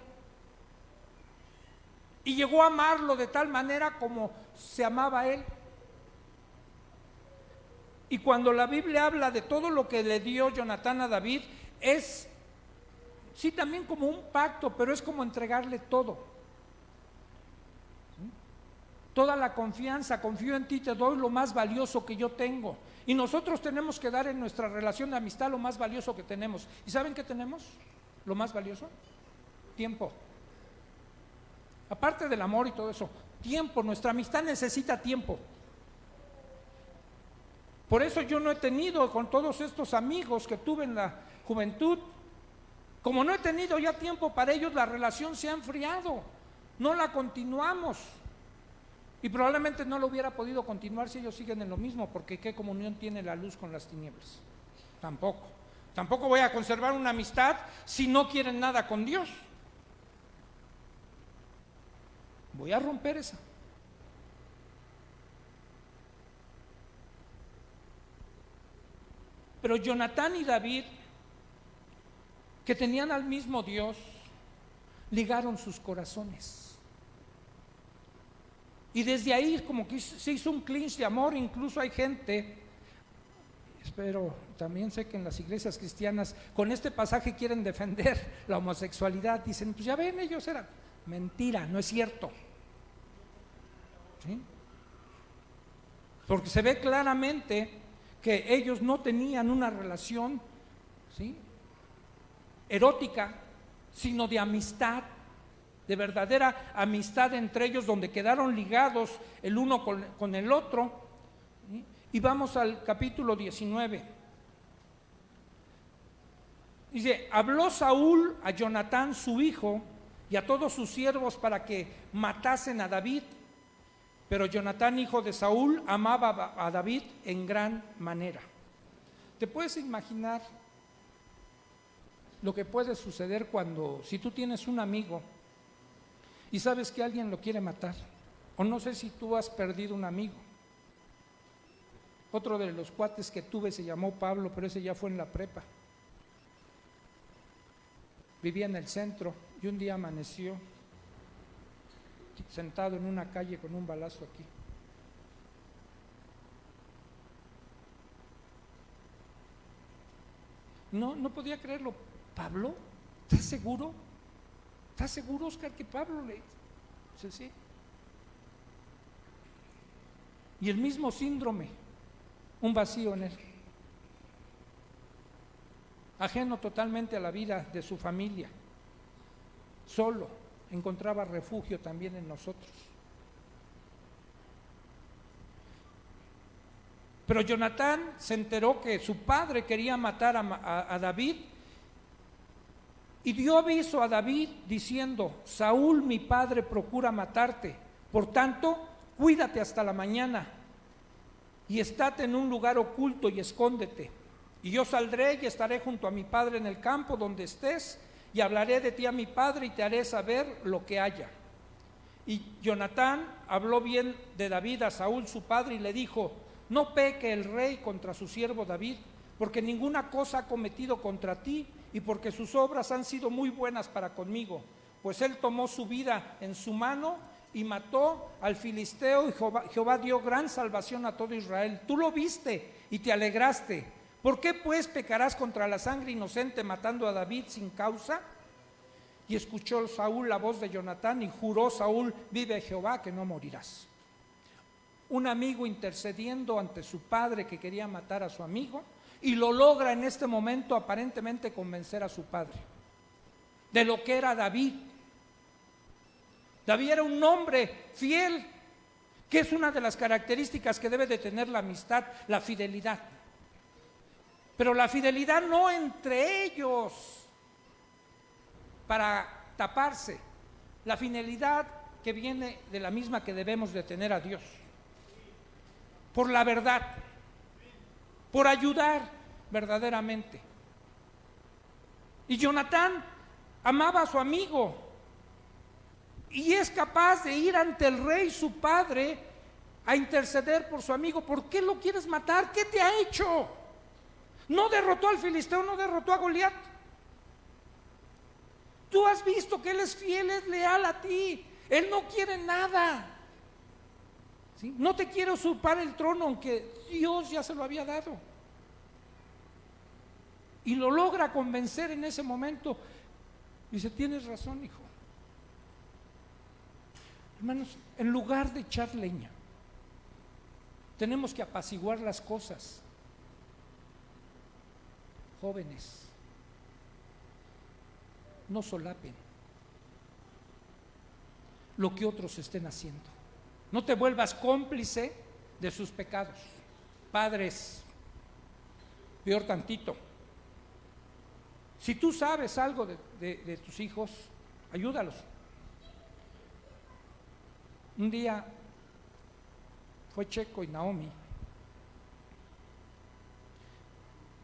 y llegó a amarlo de tal manera como se amaba a él. Y cuando la Biblia habla de todo lo que le dio Jonatán a David, es sí también como un pacto, pero es como entregarle todo. ¿Sí? Toda la confianza, confío en ti, te doy lo más valioso que yo tengo. Y nosotros tenemos que dar en nuestra relación de amistad lo más valioso que tenemos. ¿Y saben qué tenemos? Lo más valioso, tiempo. Aparte del amor y todo eso, tiempo. Nuestra amistad necesita tiempo. Por eso yo no he tenido con todos estos amigos que tuve en la juventud, como no he tenido ya tiempo para ellos, la relación se ha enfriado, no la continuamos. Y probablemente no lo hubiera podido continuar si ellos siguen en lo mismo, porque ¿qué comunión tiene la luz con las tinieblas? Tampoco. Tampoco voy a conservar una amistad si no quieren nada con Dios. Voy a romper esa. Pero Jonatán y David, que tenían al mismo Dios, ligaron sus corazones. Y desde ahí como que se hizo un clinch de amor. Incluso hay gente, pero también sé que en las iglesias cristianas con este pasaje quieren defender la homosexualidad. Dicen, pues ya ven, ellos eran. Mentira, no es cierto. ¿Sí? Porque se ve claramente que ellos no tenían una relación, ¿sí?, erótica, sino de amistad, de verdadera amistad entre ellos, donde quedaron ligados el uno con el otro. ¿Sí? Y vamos al capítulo 19. Dice, habló Saúl a Jonatán su hijo y a todos sus siervos para que matasen a David. Pero Jonatán, hijo de Saúl, amaba a David en gran manera. ¿Te puedes imaginar lo que puede suceder si tú tienes un amigo y sabes que alguien lo quiere matar? O no sé si tú has perdido un amigo. Otro de los cuates que tuve se llamó Pablo, pero ese ya fue en la prepa. Vivía en el centro y un día amaneció sentado en una calle con un balazo aquí. No podía creerlo. ¿Pablo? ¿Estás seguro? ¿Estás seguro, Oscar, que Pablo le...? Sí, sí. Y el mismo síndrome, un vacío en él. Ajeno totalmente a la vida de su familia. Solo. Encontraba refugio también en nosotros. Pero Jonatán se enteró que su padre quería matar a David y dio aviso a David diciendo, Saúl mi padre procura matarte, por tanto cuídate hasta la mañana y estate en un lugar oculto y escóndete, y yo saldré y estaré junto a mi padre en el campo donde estés, y hablaré de ti a mi padre y te haré saber lo que haya. Y Jonatán habló bien de David a Saúl su padre y le dijo, no peque el rey contra su siervo David, porque ninguna cosa ha cometido contra ti y porque sus obras han sido muy buenas para conmigo, pues él tomó su vida en su mano y mató al filisteo, y Jehová dio gran salvación a todo Israel. Tú lo viste y te alegraste. ¿Por qué pues pecarás contra la sangre inocente matando a David sin causa? Y escuchó Saúl la voz de Jonatán y juró Saúl, vive Jehová que no morirás. Un amigo intercediendo ante su padre que quería matar a su amigo, y lo logra en este momento aparentemente convencer a su padre de lo que era David. David era un hombre fiel, que es una de las características que debe de tener la amistad, la fidelidad. Pero la fidelidad no entre ellos para taparse, la fidelidad que viene de la misma que debemos de tener a Dios, por la verdad, por ayudar verdaderamente. Y Jonatán amaba a su amigo y es capaz de ir ante el rey, su padre, a interceder por su amigo. ¿Por qué lo quieres matar? ¿Qué te ha hecho? No derrotó al filisteo, no derrotó a Goliat. Tú has visto que él es fiel, es leal a ti. Él no quiere nada. ¿Sí? No te quiere usurpar el trono, aunque Dios ya se lo había dado. Y lo logra convencer en ese momento. Dice, tienes razón, hijo. Hermanos, en lugar de echar leña, tenemos que apaciguar las cosas. Jóvenes, no solapen lo que otros estén haciendo. No te vuelvas cómplice de sus pecados. padres, peor tantito. Si tú sabes algo de tus hijos, ayúdalos. Un día fue Checo y Naomi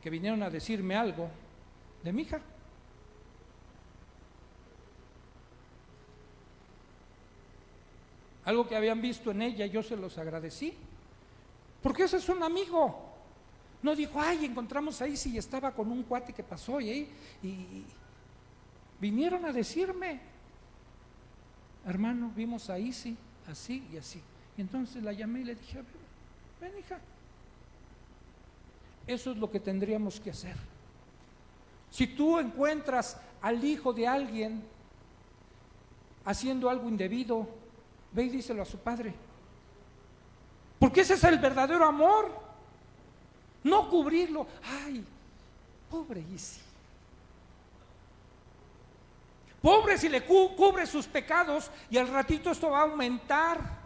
que vinieron a decirme algo de mi hija. Algo que habían visto en ella, yo se los agradecí. Porque ese es un amigo. No dijo, ay, encontramos a Isi y estaba con un cuate que pasó y vinieron a decirme, hermano, vimos a Isi así y así. Y entonces la llamé y le dije, ven hija. Eso es lo que tendríamos que hacer. Si tú encuentras al hijo de alguien haciendo algo indebido, ve y díselo a su padre. Porque ese es el verdadero amor. No cubrirlo. Ay, pobre Isi. Pobre si le cubre sus pecados y al ratito esto va a aumentar.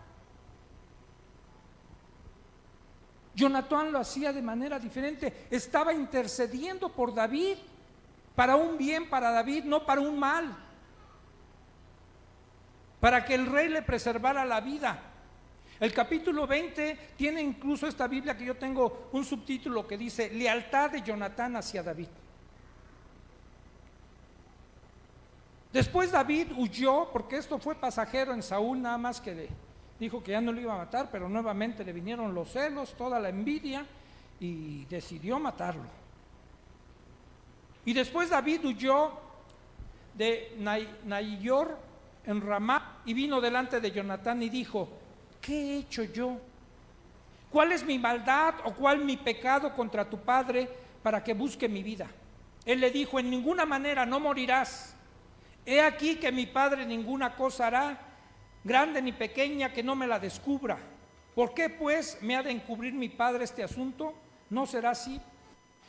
Jonatán lo hacía de manera diferente. Estaba intercediendo por David, para un bien para David, no para un mal. Para que el rey le preservara la vida. El capítulo 20 tiene incluso esta Biblia que yo tengo un subtítulo que dice lealtad de Jonatán hacia David. Después David huyó porque esto fue pasajero en Saúl, nada más que le dijo que ya no lo iba a matar, pero nuevamente le vinieron los celos, toda la envidia y decidió matarlo. Y después David huyó de Naior en Ramá y vino delante de Jonatán y dijo, ¿qué he hecho yo? ¿Cuál es mi maldad o cuál mi pecado contra tu padre para que busque mi vida? Él le dijo, en ninguna manera, no morirás. He aquí que mi padre ninguna cosa hará, grande ni pequeña, que no me la descubra. ¿Por qué pues me ha de encubrir mi padre este asunto? ¿No será así?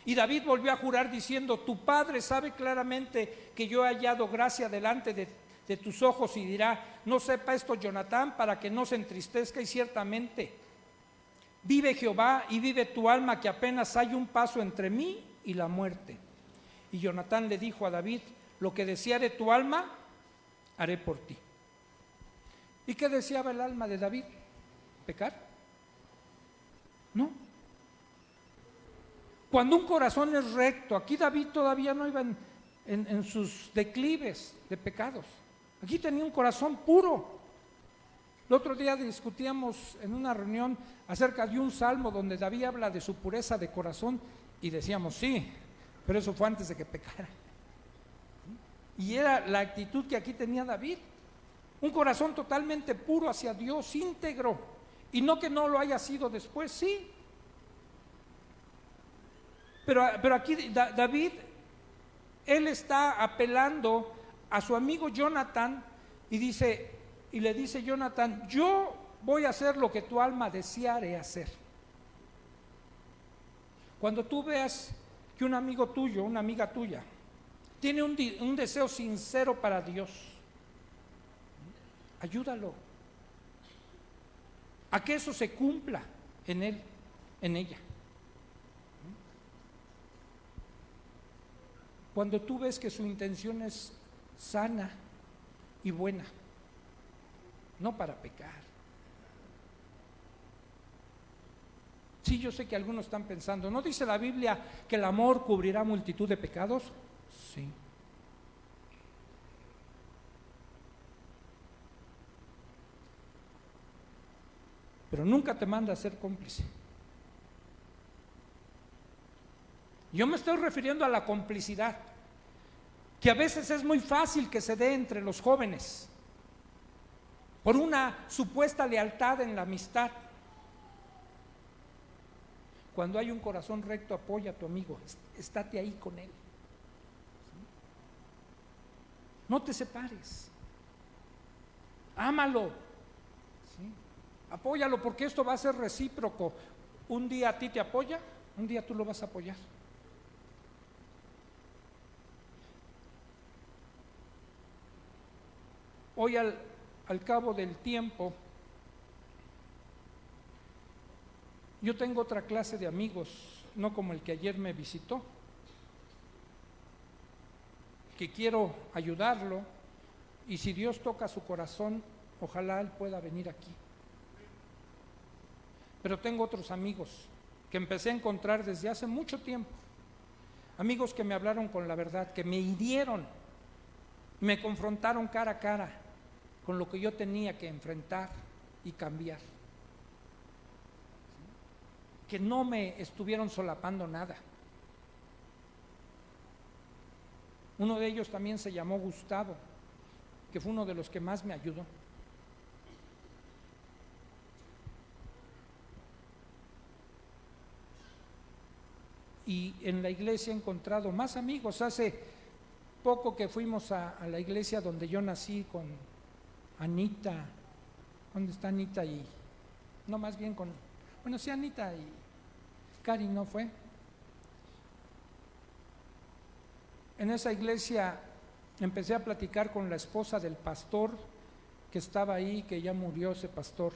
Y David volvió a jurar diciendo, tu padre sabe claramente que yo he hallado gracia delante de tus ojos, y dirá, no sepa esto Jonatán, para que no se entristezca. Y ciertamente vive Jehová y vive tu alma, que apenas hay un paso entre mí y la muerte. Y Jonatán le dijo a David, lo que deseare tu alma, haré por ti. ¿Y qué deseaba el alma de David? ¿Pecar? No. Cuando un corazón es recto, aquí David todavía no iba en sus declives de pecados. Aquí tenía un corazón puro. El otro día discutíamos en una reunión acerca de un salmo donde David habla de su pureza de corazón y decíamos, sí, pero eso fue antes de que pecara. Y era la actitud que aquí tenía David. Un corazón totalmente puro hacia Dios, íntegro. Y no que no lo haya sido después, sí. Pero aquí David, él está apelando a su amigo Jonatán y le dice Jonatán, yo voy a hacer lo que tu alma deseare hacer. Cuando tú veas que un amigo tuyo, una amiga tuya, tiene un deseo sincero para Dios, ayúdalo a que eso se cumpla en él, en ella. Cuando tú ves que su intención es sana y buena, no para pecar. Sí, yo sé que algunos están pensando, ¿no dice la Biblia que el amor cubrirá multitud de pecados? Sí. Pero nunca te manda a ser cómplice. Yo me estoy refiriendo a la complicidad, que a veces es muy fácil que se dé entre los jóvenes, por una supuesta lealtad en la amistad. Cuando hay un corazón recto, apoya a tu amigo, estate ahí con él. No te separes, ámalo, ¿sí? Apóyalo, porque esto va a ser recíproco. Un día a ti te apoya, un día tú lo vas a apoyar. Hoy al cabo del tiempo, Yo tengo otra clase de amigos, no como el que ayer me visitó, que quiero ayudarlo, y si Dios toca su corazón, ojalá él pueda venir aquí. Pero tengo otros amigos que empecé a encontrar desde hace mucho tiempo, amigos que me hablaron con la verdad, que me hirieron, me confrontaron cara a cara con lo que yo tenía que enfrentar y cambiar, que no me estuvieron solapando nada. Uno de ellos también se llamó Gustavo, que fue uno de los que más me ayudó. Y en la iglesia he encontrado más amigos. Hace poco que fuimos a la iglesia donde yo nací con Anita. ¿Dónde está Anita? No, más bien sí, Anita y Cari, ¿no fue? En esa iglesia empecé a platicar con la esposa del pastor que estaba ahí, que ya murió ese pastor.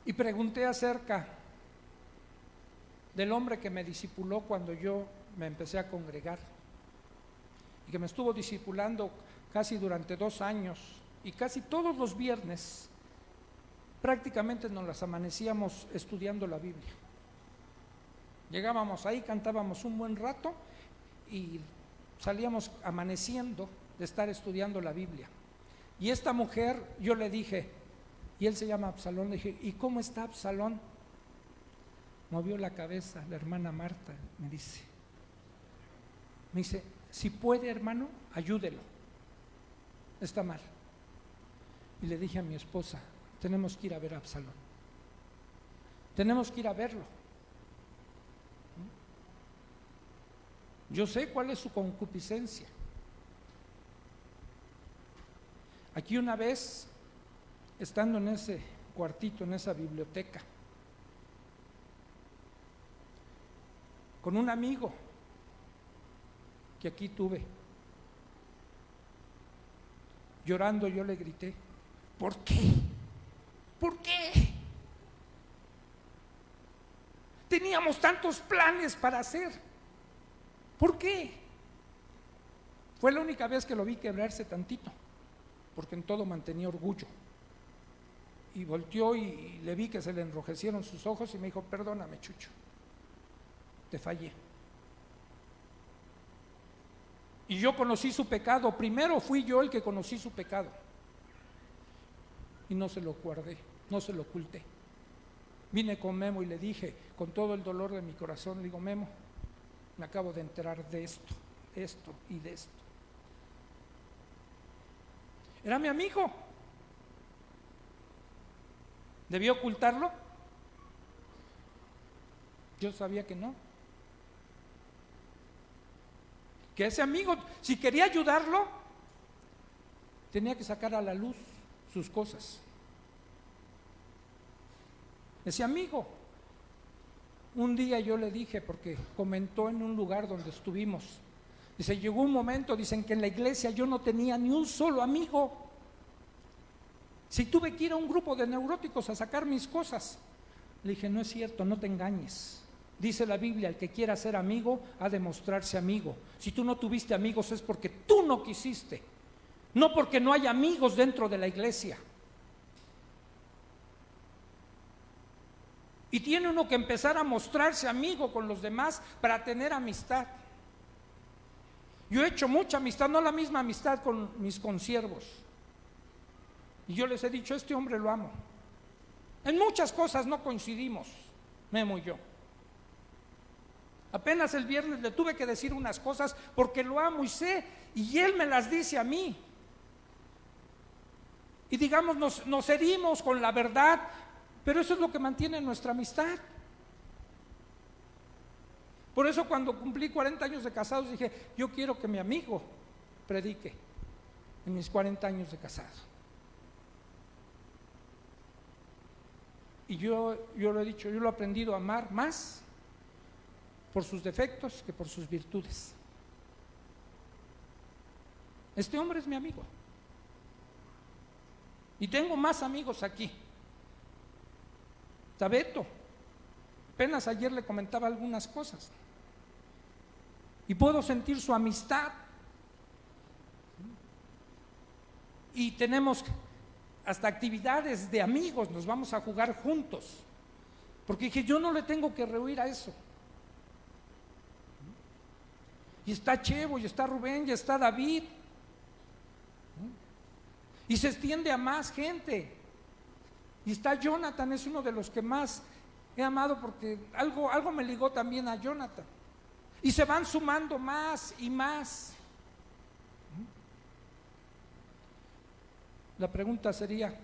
Y pregunté acerca del hombre que me discipuló cuando yo me empecé a congregar y que me estuvo discipulando casi durante 2 años, y casi todos los viernes prácticamente nos las amanecíamos estudiando la Biblia. Llegábamos ahí, cantábamos un buen rato y salíamos amaneciendo de estar estudiando la Biblia. Y esta mujer, yo le dije, y él se llama Absalón, le dije, ¿y cómo está Absalón? Movió la cabeza la hermana Marta, me dice, si puede, hermano, ayúdelo, está mal. Y le dije a mi esposa, tenemos que ir a ver a Absalón, tenemos que ir a verlo. Yo sé cuál es su concupiscencia. Aquí una vez, estando en ese cuartito, en esa biblioteca, con un amigo que aquí tuve, llorando yo le grité, ¿por qué? ¿Por qué? Teníamos tantos planes para hacer. ¿Por qué? Fue la única vez que lo vi quebrarse tantito, porque en todo mantenía orgullo. Y volteó y le vi que se le enrojecieron sus ojos y me dijo, perdóname, Chucho, te fallé. Y yo conocí su pecado, primero fui yo el que conocí su pecado. Y no se lo guardé, no se lo oculté. Vine con Memo y le dije, con todo el dolor de mi corazón, le digo, Memo, me acabo de enterar de esto y de esto. Era mi amigo. ¿Debí ocultarlo? Yo sabía que no. Que ese amigo, si quería ayudarlo, tenía que sacar a la luz sus cosas. Ese amigo, un día yo le dije, porque comentó en un lugar donde estuvimos, dice, llegó un momento, dicen que en la iglesia yo no tenía ni un solo amigo. Si tuve que ir a un grupo de neuróticos a sacar mis cosas. Le dije, no es cierto, no te engañes. Dice la Biblia, el que quiera ser amigo ha de mostrarse amigo. Si tú no tuviste amigos es porque tú no quisiste, no porque no hay amigos dentro de la iglesia. Y tiene uno que empezar a mostrarse amigo con los demás para tener amistad. Yo he hecho mucha amistad, no la misma amistad con mis consiervos. Y yo les he dicho, este hombre lo amo. En muchas cosas no coincidimos, Memo y yo. Apenas el viernes le tuve que decir unas cosas porque lo amo y sé, y él me las dice a mí. Y digamos, nos herimos con la verdad, pero eso es lo que mantiene nuestra amistad. Por eso cuando cumplí 40 años de casados dije, yo quiero que mi amigo predique en mis 40 años de casado. Y yo lo he dicho, yo lo he aprendido a amar más por sus defectos que por sus virtudes. Este hombre es mi amigo. Y tengo más amigos aquí. Está Beto. Apenas ayer le comentaba algunas cosas. Y puedo sentir su amistad. Y tenemos hasta actividades de amigos, nos vamos a jugar juntos. Porque dije, yo no le tengo que rehuir a eso. Y está Chevo, y está Rubén, y está David. Y se extiende a más gente. Y está Jonathan, es uno de los que más he amado porque algo me ligó también a Jonathan. Y se van sumando más y más. La pregunta sería,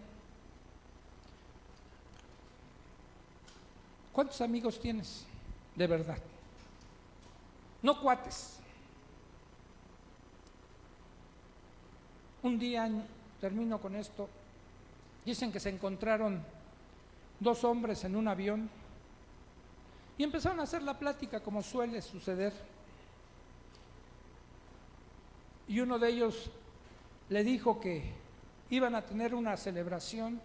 ¿cuántos amigos tienes de verdad? No cuates. Un día, termino con esto, dicen que se encontraron dos hombres en un avión y empezaron a hacer la plática como suele suceder. Y uno de ellos le dijo que iban a tener una celebración,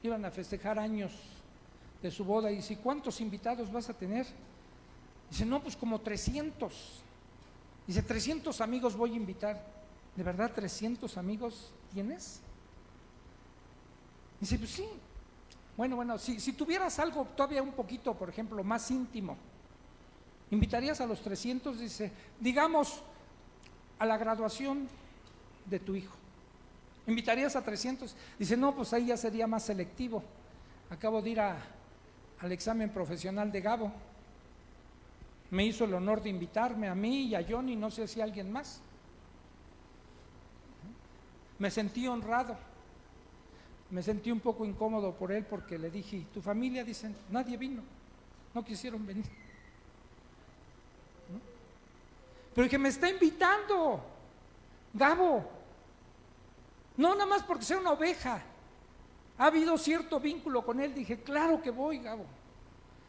iban a festejar años de su boda. Y dice, ¿cuántos invitados vas a tener? Dice, no, pues como 300. Dice, 300 amigos voy a invitar. ¿De verdad 300 amigos tienes? Dice, pues sí. Bueno, si tuvieras algo todavía un poquito, por ejemplo, más íntimo, ¿invitarías a los 300? Dice, digamos, a la graduación de tu hijo. ¿Invitarías a 300? Dice, no, pues ahí ya sería más selectivo. Acabo de ir al examen profesional de Gabo. Me hizo el honor de invitarme a mí y a Johnny, no sé si a alguien más. Me sentí honrado. Me sentí un poco incómodo por él porque le dije, ¿tu familia? Dicen, nadie vino, no quisieron venir. ¿No? Pero dije, me está invitando Gabo. No nada más porque sea una oveja. Ha habido cierto vínculo con él. Dije, claro que voy, Gabo.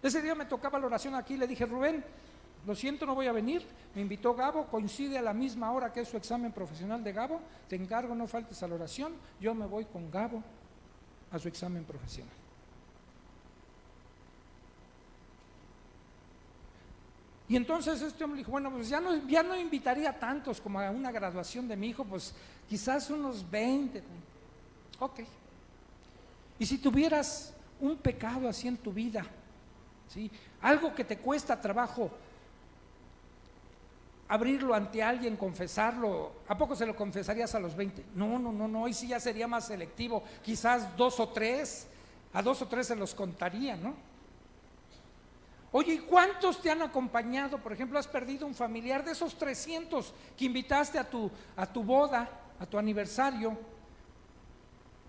Ese día me tocaba la oración aquí. Le dije, Rubén, lo siento, no voy a venir. Me invitó Gabo, coincide a la misma hora que es su examen profesional de Gabo. Te encargo, no faltes a la oración. Yo me voy con Gabo a su examen profesional. Y entonces este hombre dijo, bueno, pues ya no invitaría a tantos como a una graduación de mi hijo, pues quizás unos 20. Ok. Y si tuvieras un pecado así en tu vida, ¿sí? Algo que te cuesta trabajo abrirlo ante alguien, confesarlo, ¿a poco se lo confesarías a los 20? No, hoy sí ya sería más selectivo, quizás 2 o 3, a 2 o 3 se los contaría, ¿no? Oye, ¿y cuántos te han acompañado? Por ejemplo, has perdido un familiar de esos 300 que invitaste a tu boda, a tu aniversario.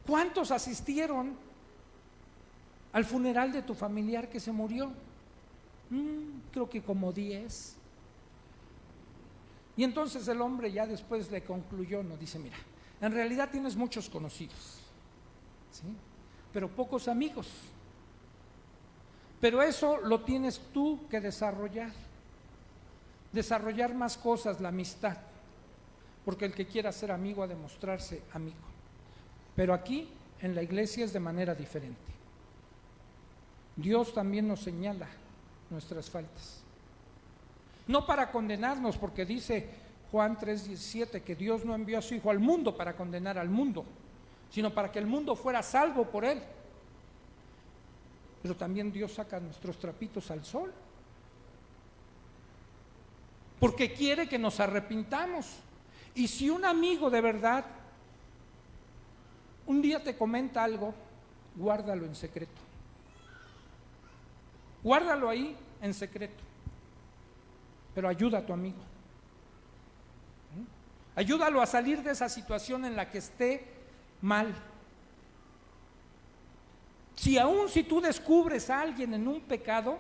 ¿Cuántos asistieron al funeral de tu familiar que se murió? Creo que como 10. Y entonces el hombre ya después le concluyó, no, dice, mira, en realidad tienes muchos conocidos, ¿sí? Pero pocos amigos. Pero eso lo tienes tú que desarrollar más cosas, la amistad, porque el que quiera ser amigo ha de mostrarse amigo. Pero aquí en la iglesia es de manera diferente. Dios también nos señala nuestras faltas. No para condenarnos, porque dice Juan 3:17 que Dios no envió a su Hijo al mundo para condenar al mundo, sino para que el mundo fuera salvo por él. Pero también Dios saca nuestros trapitos al sol, porque quiere que nos arrepintamos. Y si un amigo de verdad un día te comenta algo, guárdalo en secreto. Guárdalo ahí en secreto. Pero ayuda a tu amigo. Ayúdalo a salir de esa situación en la que esté mal. Si tú descubres a alguien en un pecado,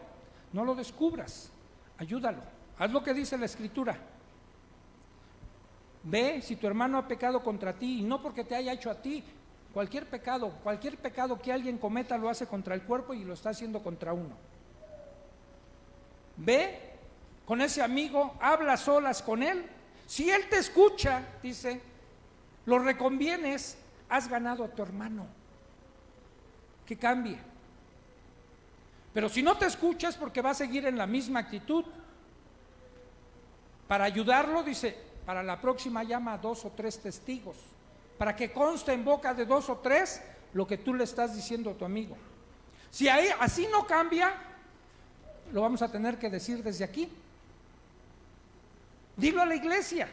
no lo descubras, ayúdalo. Haz lo que dice la Escritura. Ve si tu hermano ha pecado contra ti, y no porque te haya hecho a ti. Cualquier pecado que alguien cometa lo hace contra el cuerpo y lo está haciendo contra uno. Ve con ese amigo, habla solas con él. Si él te escucha, dice, lo reconvienes, has ganado a tu hermano. Que cambie, Pero si no te escuchas, porque va a seguir en la misma actitud. Para ayudarlo, dice, para la próxima llama a 2 o 3 testigos, para que conste en boca de 2 o 3 lo que tú le estás diciendo a tu amigo. Si así no cambia, lo vamos a tener que decir desde aquí. Dilo a la iglesia.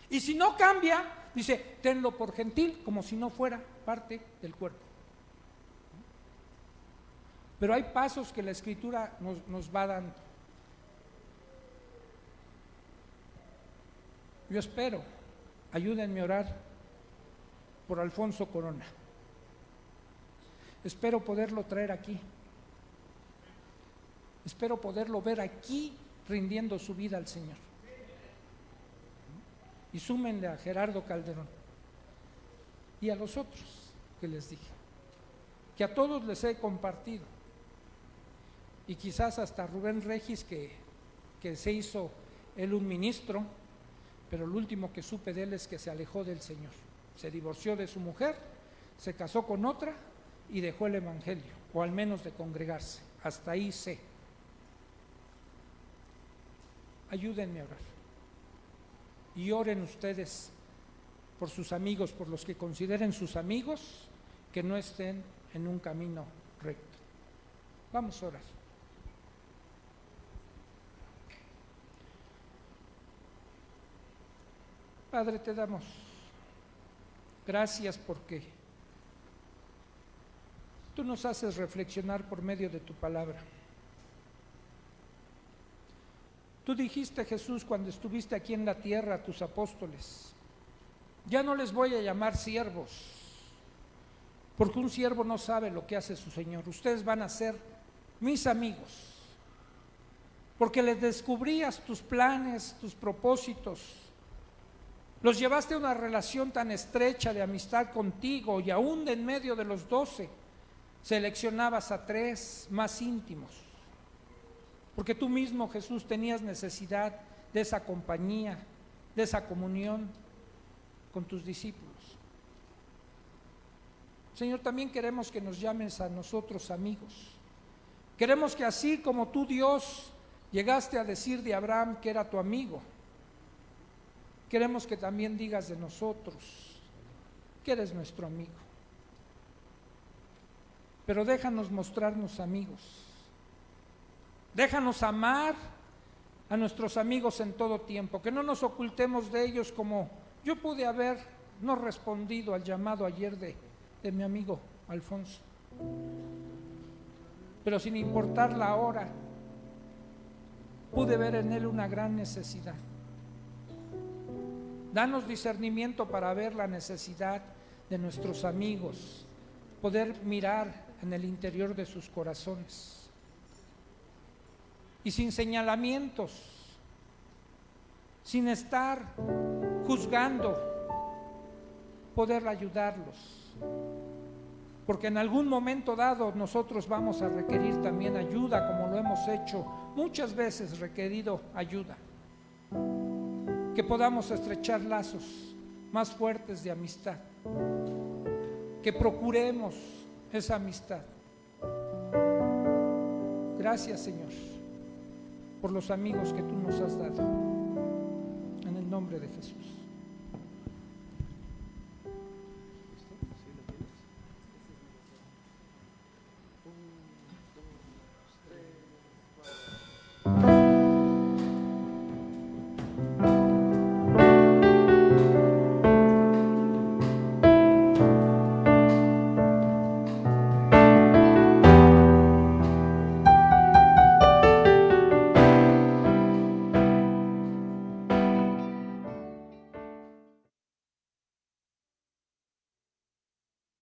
Y si no cambia, dice, tenlo por gentil, como si no fuera parte del cuerpo. Pero hay pasos que la Escritura nos va dando. Yo espero, ayúdenme a orar por Alfonso Corona. Espero poderlo traer aquí. Espero poderlo ver aquí rindiendo su vida al Señor. Y súmenle a Gerardo Calderón y a los otros que les dije, que a todos les he compartido, y quizás hasta Rubén Regis, que se hizo él un ministro, pero lo último que supe de él es que se alejó del Señor, se divorció de su mujer, se casó con otra y dejó el evangelio, o al menos de congregarse. Hasta ahí sé. Ayúdenme a orar. Y oren ustedes por sus amigos, por los que consideren sus amigos, que no estén en un camino recto. Vamos a orar. Padre, te damos gracias porque tú nos haces reflexionar por medio de tu palabra. Tú dijiste, Jesús, cuando estuviste aquí en la tierra a tus apóstoles, ya no les voy a llamar siervos, porque un siervo no sabe lo que hace su Señor. Ustedes van a ser mis amigos, porque les descubrías tus planes, tus propósitos. Los llevaste a una relación tan estrecha de amistad contigo, y aún de en medio de los 12 seleccionabas a 3 más íntimos, porque tú mismo, Jesús, tenías necesidad de esa compañía, de esa comunión con tus discípulos. Señor, también queremos que nos llames a nosotros amigos. Queremos que así como tú, Dios, llegaste a decir de Abraham que era tu amigo, queremos que también digas de nosotros que eres nuestro amigo. Pero déjanos mostrarnos amigos. Déjanos amar a nuestros amigos en todo tiempo, que no nos ocultemos de ellos, como yo pude haber no respondido al llamado ayer de mi amigo Alfonso. Pero sin importar la hora, pude ver en él una gran necesidad. Danos discernimiento para ver la necesidad de nuestros amigos, poder mirar en el interior de sus corazones. Y sin señalamientos, sin estar juzgando, poder ayudarlos. Porque en algún momento dado nosotros vamos a requerir también ayuda, como lo hemos hecho muchas veces, requerido ayuda. Que podamos estrechar lazos más fuertes de amistad. Que procuremos esa amistad. Gracias, Señor, por los amigos que tú nos has dado. En el nombre de Jesús.